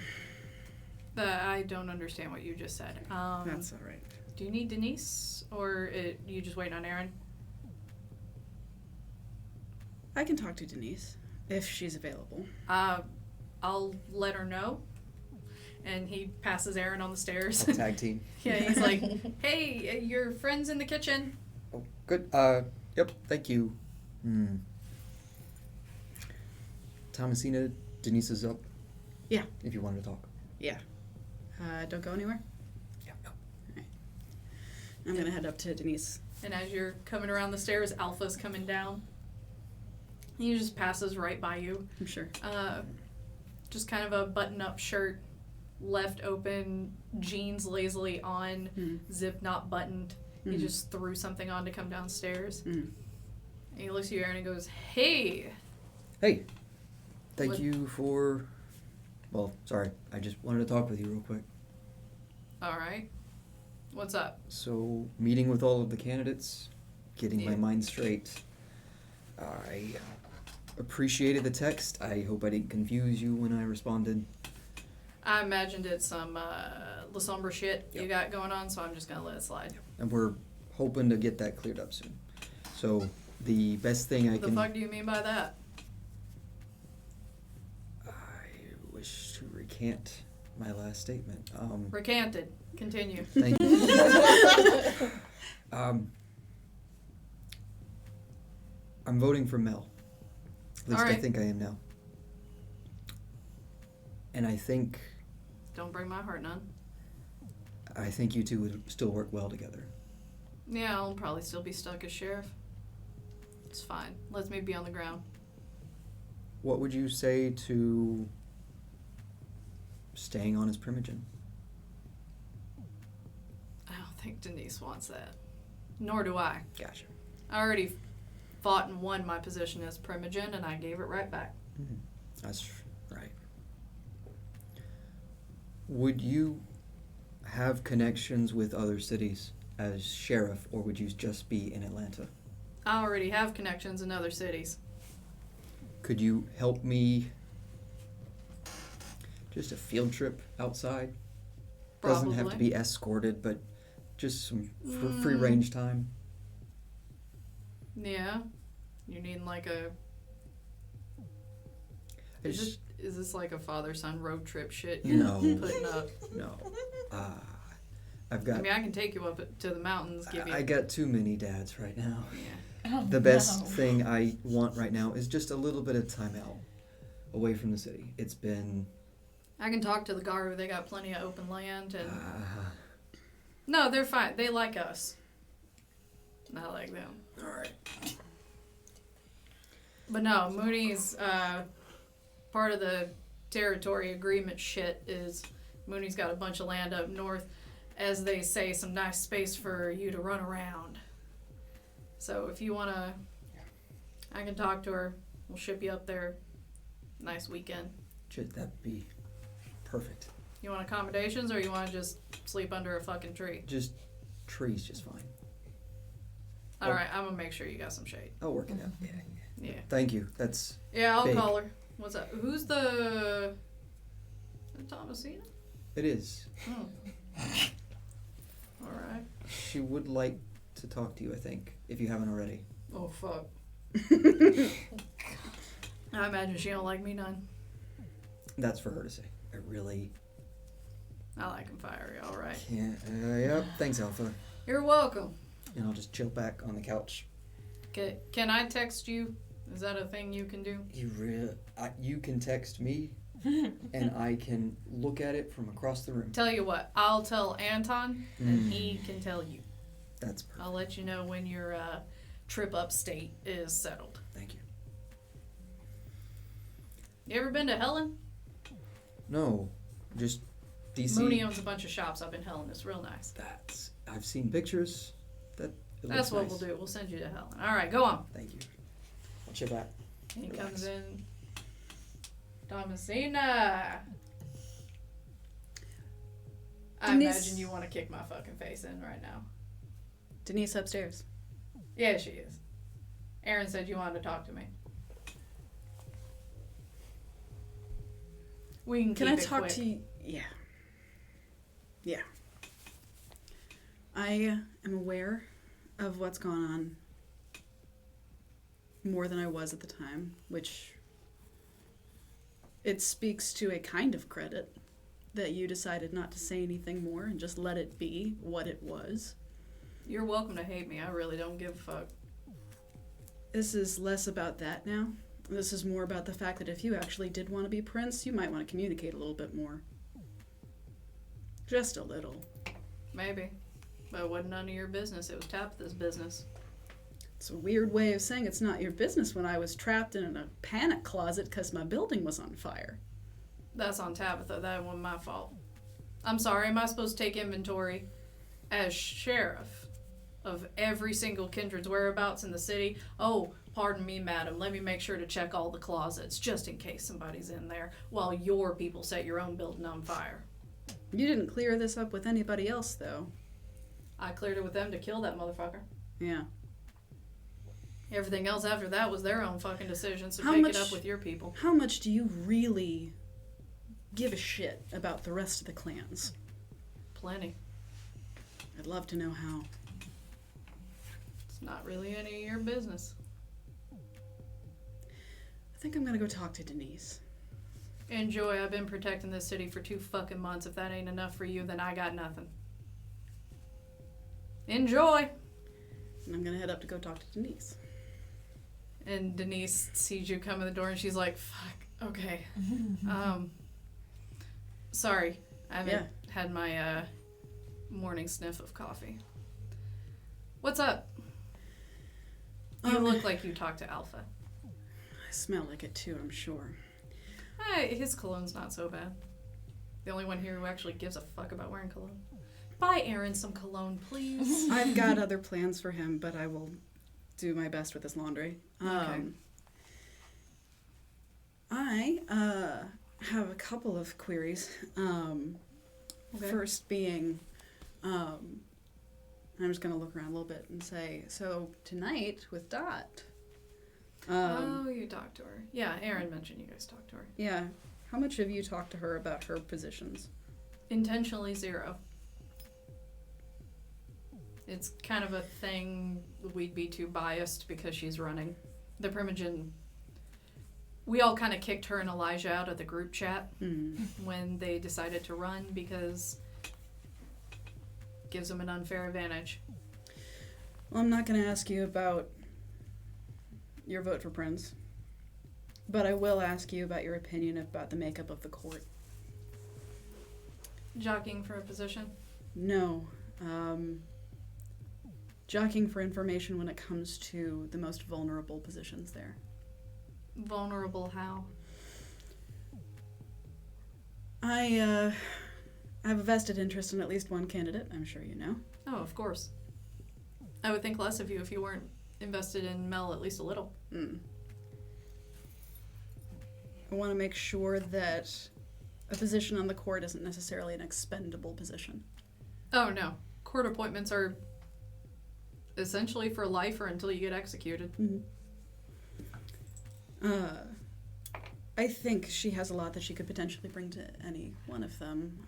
I don't understand what you just said. That's all right. Do you need Denise, or you just waiting on Aaron? I can talk to Denise if she's available. I'll let her know. And he passes Aaron on the stairs. Tag team. Yeah, he's like, "Hey, your friend's in the kitchen." Oh, good. Yep. Thank you. Thomasina, Denise is up. Yeah. If you want to talk. Yeah. Don't go anywhere. Yeah, no. I'm gonna head up to Denise. And as you're coming around the stairs, Alpha's coming down. He just passes right by you. I'm sure. Just kind of a button-up shirt, left open, jeans lazily on, zip not buttoned. He just threw something on to come downstairs. And he looks at you, Aaron, and goes, "Hey!" Hey, thank What- you for... Well, sorry, I just wanted to talk with you real quick. All right. What's up? So, meeting with all of the candidates, getting my Yeah. mind straight. I appreciated the text. I hope I didn't confuse you when I responded. I imagined it's some Lestenbres shit you Yep. got going on, so I'm just gonna let it slide. And we're hoping to get that cleared up soon. So, the best thing I What the can... fuck do you mean by that? I wish to recant my last statement. Recanted. Continue. Thank you. I'm voting for Mel. At least I Alright. think I am now. And I think Don't bring my heart none. you two would still work well together. Yeah, I'll probably still be stuck as sheriff. It's fine. Let me be on the ground. What would you say to staying on as Primogen? I don't think Denise wants that. Nor do I. Gotcha. I already fought and won my position as Primogen, and I gave it right back. That's right. Would you have connections with other cities as sheriff, or would you just be in Atlanta? I already have connections in other cities. Could you help me? Just a field trip outside? Doesn't have to Probably. be escorted, but just some free range time. Yeah. You need like a... It's Is this like a father-son road trip shit No. you're putting up? no. I've I got mean, I can take you up to the mountains, give you... I got too many dads right now. Yeah. Oh, The best no. thing I want right now is just a little bit of time out away from the city. It's been I can talk to the Garu. They got plenty of open land, and... No, they're fine. They like us. I like them. all right. But no, Mooney's part of the territory agreement shit is Mooney's got a bunch of land up north, as they say, some nice space for you to run around. So if you wanna, I can talk to her. We'll ship you up there. Nice weekend. That'd be perfect. You want accommodations, or you want to just sleep under a fucking tree? Just trees, just fine. All right, I'm gonna make sure you got some shade. I'll work it out. Yeah. Yeah. Thank you. That's Yeah, I'll Big. call her. What's up? Who's the Thomasina? it is. Oh. All right. She would like to talk to you, I think, if you haven't already. Oh fuck. I imagine she don't like me none. That's for her to say. I really I like him fiery. All right. can't. Yep. Thanks, Alpha. You're welcome. And I'll just chill back on the couch. Can I text you? Is that a thing you can do? You can text me, and I can look at it from across the room. Tell you what, I'll tell Anton, and he can tell you. That's perfect. I'll let you know when your trip upstate is settled. Thank you. You ever been to Helen? No, just DC. Mooney owns a bunch of shops up in Helen. It's real nice. I've seen pictures. That's what we'll do. We'll send you to Helen. All right, go on. Thank you. I'll chill back. He Relax. comes in. Thomasina. I Denise- imagine you want to kick my fucking face in right now. Denise upstairs. Yeah, she is. Aaron said you wanted to talk to me. We can Can keep I it talk quick. to you? Yeah. Yeah. I am aware of what's gone on more than I was at the time, which it speaks to a kind of credit that you decided not to say anything more and just let it be what it was. You're welcome to hate me. I really don't give a fuck. This is less about that now. This is more about the fact that if you actually did want to be prince, you might want to communicate a little bit more. Just a little. Maybe. But it wasn't none of your business. It was Tabitha's business. It's a weird way of saying it's not your business when I was trapped in a panic closet because my building was on fire. That's on Tabitha. That wasn't my fault. I'm sorry. Am I supposed to take inventory as sheriff of every single Kindred's whereabouts in the city? Oh, pardon me, madam. Let me make sure to check all the closets just in case somebody's in there while your people set your own building on fire. You didn't clear this up with anybody else, though. I cleared it with them to kill that motherfucker. Yeah. Everything else after that was their own fucking decision, so How take much- it up with your people. How much do you really give a shit about the rest of the clans? Plenty. I'd love to know how. It's not really any of your business. I think I'm gonna go talk to Denise. Enjoy. I've been protecting this city for 2 fucking months. If that ain't enough for you, then I got nothing. Enjoy! And I'm gonna head up to go talk to Denise. And Denise sees you come in the door and she's like, fuck, okay. Sorry, I haven't had my morning sniff of coffee. What's up? You look like you talked to Alpha. I smell like it too, I'm sure. His cologne's not so bad. The only one here who actually gives a fuck about wearing cologne. Buy Aaron some cologne, please. I've got other plans for him, but I will do my best with his laundry. Okay. I have a couple of queries. Okay. First being, I'm just going to look around a little bit and say, so tonight with Dot. Oh, you talked to her. Yeah, Aaron mentioned you guys talked to her. Yeah. How much have you talked to her about her positions? Intentionally 0. It's kind of a thing we'd be too biased because she's running. The Primogen, we all kind of kicked her and Elijah out of the group chat when they decided to run because it gives them an unfair advantage. Well, I'm not going to ask you about your vote for Prince, but I will ask you about your opinion about the makeup of the court. Jockeying for a position? No. Jockeying for information when it comes to the most vulnerable positions there. Vulnerable how? I have a vested interest in at least one candidate, I'm sure you know. Oh, of course. I would think less of you if you weren't invested in Mel at least a little. I want to make sure that a position on the court isn't necessarily an expendable position. Oh, no. Court appointments are essentially for life or until you get executed. I think she has a lot that she could potentially bring to any one of them.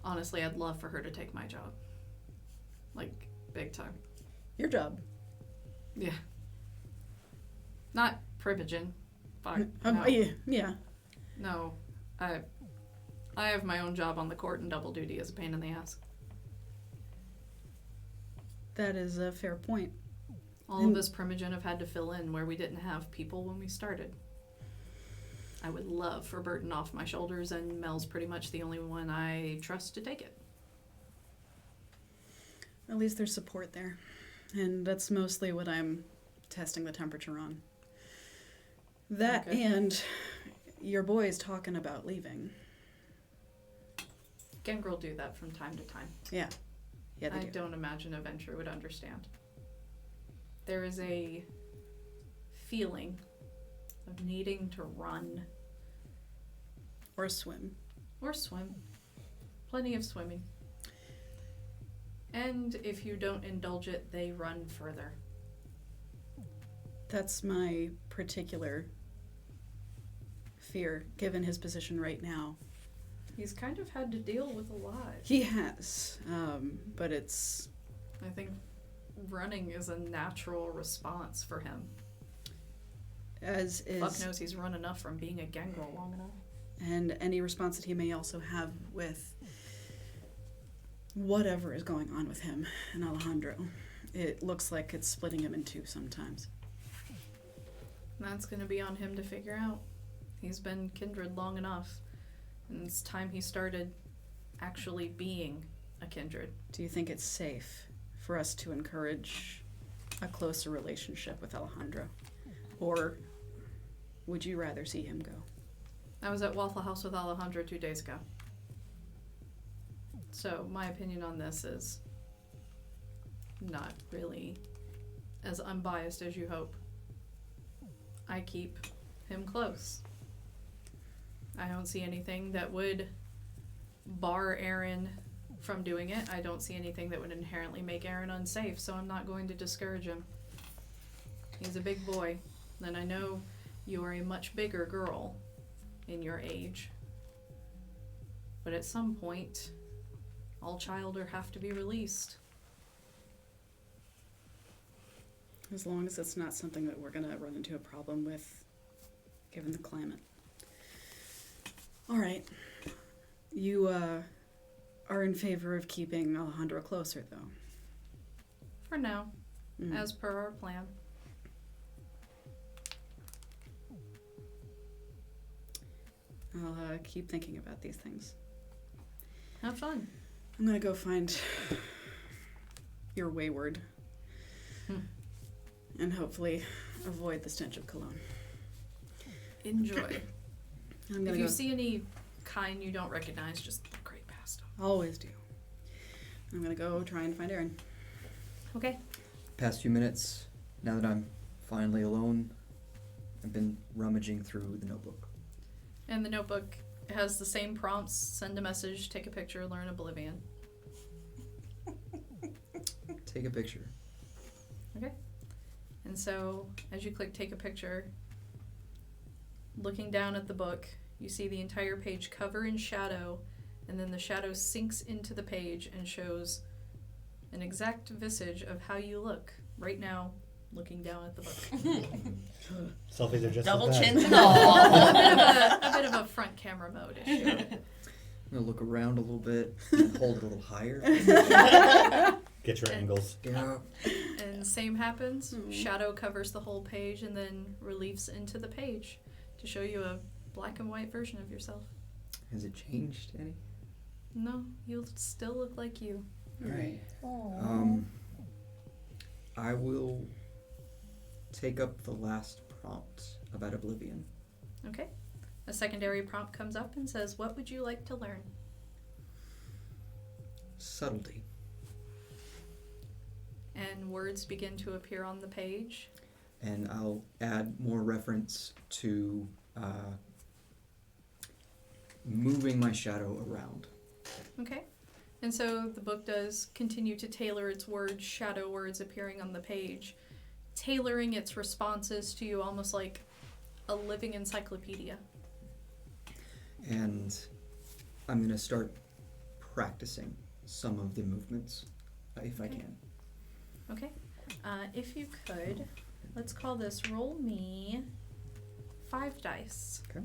Honestly, I'd love for her to take my job. Like, big time. Your job. Yeah. Not Primogen. Fuck. No. Yeah. No. I have my own job on the court, and double duty is a pain in the ass. That is a fair point. All of us Primogen have had to fill in where we didn't have people when we started. I would love for burden off my shoulders, and Mel's pretty much the only one I trust to take it. At least there's support there. And that's mostly what I'm testing the temperature on. That Okay. and your boys talking about leaving. Gangrel do that from time to time. Yeah. Yeah, they I do. don't imagine a Ventrue would understand. There is a feeling of needing to run Or swim. or swim. Plenty of swimming. And if you don't indulge it, they run further. That's my particular fear, given his position right now. He's kind of had to deal with a lot. He has, but it's... I think running is a natural response for him. As is... Fuck knows he's run enough from being a gangrel long enough. And any response that he may also have with whatever is going on with him and Alejandro. It looks like it's splitting him in two sometimes. That's going to be on him to figure out. He's been Kindred long enough. And it's time he started actually being a kindred. Do you think it's safe for us to encourage a closer relationship with Alejandro? Or would you rather see him go? I was at Waffle House with Alejandro 2 days ago. So my opinion on this is not really as unbiased as you hope. I keep him close. I don't see anything that would bar Aaron from doing it. I don't see anything that would inherently make Aaron unsafe, so I'm not going to discourage him. He's a big boy, and I know you are a much bigger girl in your age. But at some point, all childer have to be released. As long as it's not something that we're going to run into a problem with, given the climate. All right. You are in favor of keeping Alejandro closer, though? For now, Mm. as per our plan. I'll keep thinking about these things. Have fun. I'm going to go find your wayward. And hopefully avoid the stench of cologne. Enjoy. I'm If gonna you go. see any kind you don't recognize, just look right past them. Always do. I'm gonna go try and find Aaron. Okay. Past few minutes, now that I'm finally alone, I've been rummaging through the notebook. And the notebook has the same prompts: send a message, take a picture, learn Oblivion. Take a picture. Okay. And so, as you click take a picture, looking down at the book, you see the entire page cover in shadow, and then the shadow sinks into the page and shows an exact visage of how you look right now, looking down at the book. Selfies are just Double as bad. chins and all. a bit of a front camera mode issue. I'm gonna look around a little bit and hold it a little higher. Get your angles. Yeah. And same happens. Mhm. Shadow covers the whole page and then reliefs into the page to show you a black and white version of yourself. Has it changed any? No, you'll still look like you. Alright. Aww. I will take up the last prompt about Oblivion. Okay. A secondary prompt comes up and says, what would you like to learn? Subtlety. And words begin to appear on the page. And I'll add more reference to moving my shadow around. Okay. And so the book does continue to tailor its words, shadow words appearing on the page, tailoring its responses to you almost like a living encyclopedia. And I'm going to start practicing some of the movements, if I Okay. can. Okay. If you could, let's call this roll me 5 dice. Okay.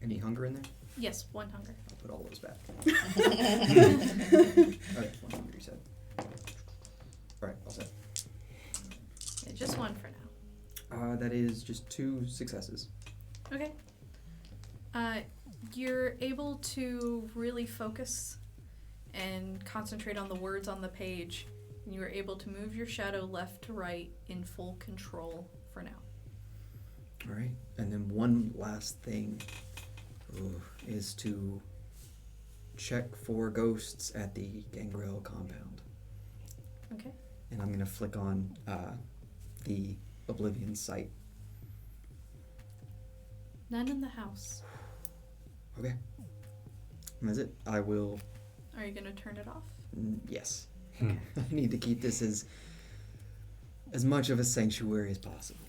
Any hunger in there? Yes, 1 hunger. I'll put all those back. Alright, 1 hunger, you said. Alright, all set. Yeah, just 1 for now. That is just 2 successes. Okay. You're able to really focus and concentrate on the words on the page, and you are able to move your shadow left to right in full control for now. Alright, and then one last thing is to check for ghosts at the Gangrel compound. Okay. And I'm going to flick on the Oblivion site. None in the house. Okay. And that's it. I will... Are you going to turn it off? Yes. I need to keep this as much of a sanctuary as possible.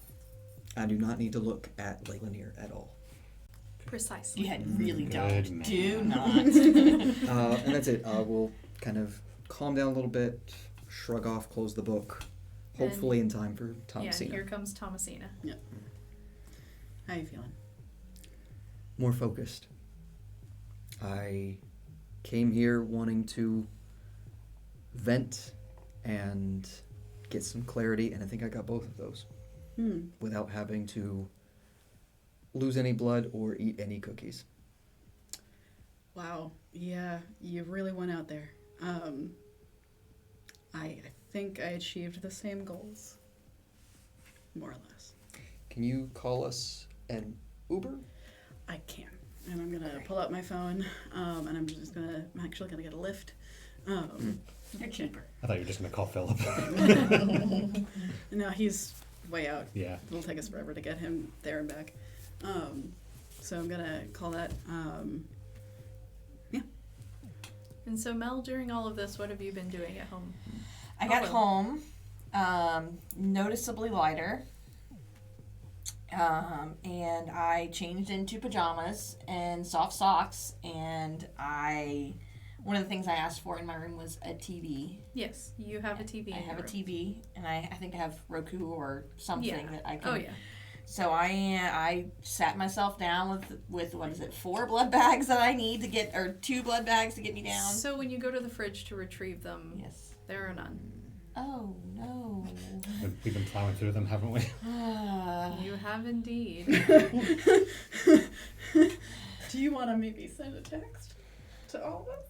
I do not need to look at Lake Lanier at all. Precisely. Yeah, really Good don't. man. Do not. And that's it. I will kind of calm down a little bit, shrug off, close the book, hopefully in time for Yeah, Thomasina. here comes Thomasina. How you feeling? More focused. I came here wanting to vent and get some clarity, and I think I got both of those without having to lose any blood or eat any cookies. Wow. Yeah, you really went out there. I think I achieved the same goals. More or less. Can you call us an Uber? I can. And I'm gonna pull out my phone, and I'm actually gonna get a lift. You're cheaper. I thought you were just going to call Philip. No, he's way out. Yeah. It'll take us forever to get him there and back. So I'm gonna call that. Yeah. And so, Mel, during all of this, what have you been doing at home? I got home noticeably lighter. And I changed into pajamas and soft socks, and one of the things I asked for in my room was a TV. Yes, you have a TV. I in have your a room. TV, and I think I have Roku or something that I can. Oh yeah. So I sat myself down with what is it, 4 blood bags that I need to get, or 2 blood bags to get me down. So when you go to the fridge to retrieve them, Yes. there are none. Oh no. We've been plowing through them, haven't we? You have indeed. Do you want to maybe send a text to all of us?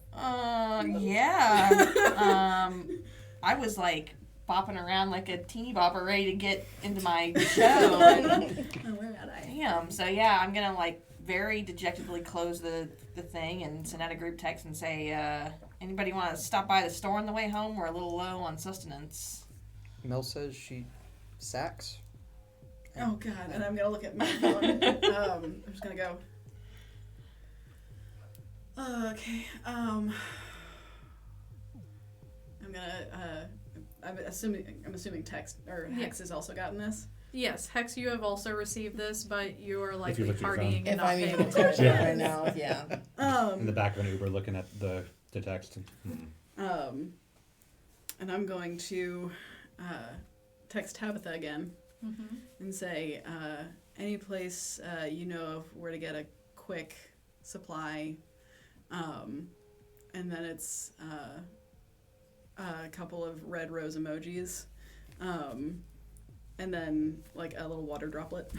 Yeah. I was like bopping around like a teeny bopper ready to get into my show. And where at I? Damn. So yeah, I'm gonna like very dejectedly close the thing and send out a group text and say, anybody want to stop by the store on the way home? We're a little low on sustenance. Mel says she sacks. Oh God! And I'm gonna look at my phone. I'm just gonna go. Okay. I'm gonna. I'm assuming text or Hex has also gotten this. Yes, Hex, you have also received this, but you are you likely look at your phone. partying and If not I'm paying even attention. attention right now, yeah. In the back of an Uber looking at the text. And I'm going to text Tabitha again Mm-hmm. and say, any place you know of where to get a quick supply, and then it's a couple of red rose emojis, and then like a little water droplet.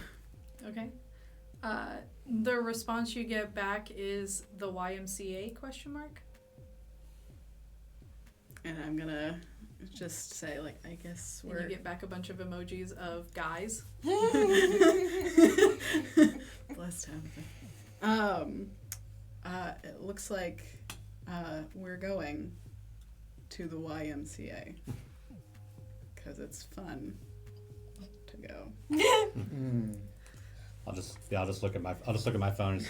Okay. The response you get back is the YMCA ? And I'm gonna just say, like, I guess And we're. you get back a bunch of emojis of guys. Bless Tabitha. It looks like we're going to the YMCA because it's fun to go. I'll just look at my phone.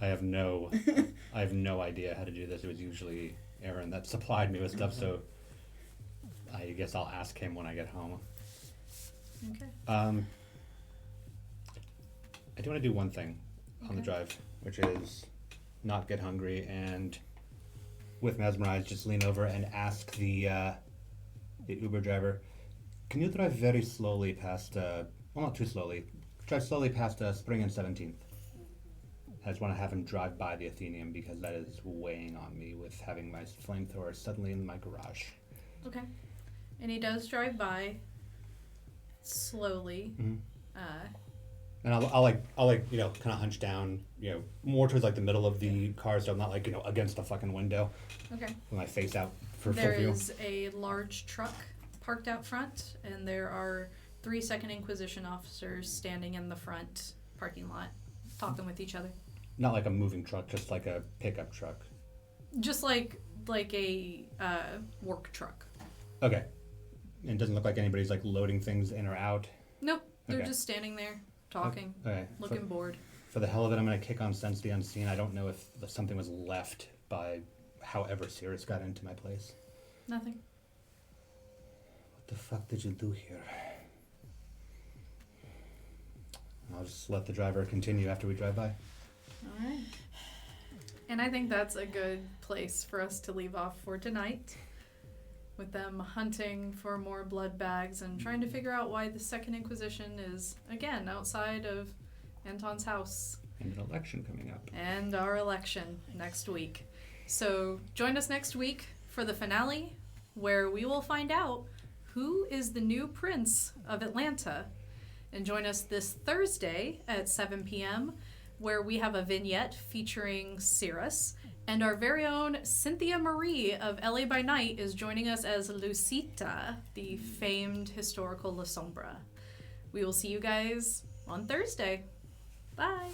I have no idea how to do this. It was usually Aaron that supplied me with stuff, so I guess I'll ask him when I get home. Okay. I do want to do one thing on the drive, which is not get hungry and with Mesmerize just lean over and ask the Uber driver, can you drive very slowly past, well, not too slowly, drive slowly past Spring and 17th. I just want to have him drive by the Athenium because that is weighing on me with having my flamethrower suddenly in my garage. Okay. And he does drive by slowly. Mm-hmm. And I'll like kind of hunch down, more towards like the middle of the car, so I'm not like against the fucking window. Okay. With my face out for There full view. is a large truck parked out front, and there are 3 Second Inquisition officers standing in the front parking lot, talking with each other. Not like a moving truck, just like a pickup truck. Just like a work truck. Okay. And it doesn't look like anybody's like loading things in or out. Nope, they're Okay. just standing there, talking, Okay. looking bored. For the hell of it, I'm going to kick on Sense the Unseen. I don't know if something was left by however Cyrus got into my place. Nothing. What the fuck did you do here? I'll just let the driver continue after we drive by. All right. And I think that's a good place for us to leave off for tonight, with them hunting for more blood bags and trying to figure out why the Second Inquisition is, again, outside of Anton's house. And an election coming up. And our election next week. So join us next week for the finale, where we will find out who is the new prince of Atlanta. And join us this Thursday at 7 p.m. where we have a vignette featuring Cyrus. And our very own Cynthia Marie of LA by Night is joining us as Lucita, the famed historical Lestenbres. We will see you guys on Thursday. Bye.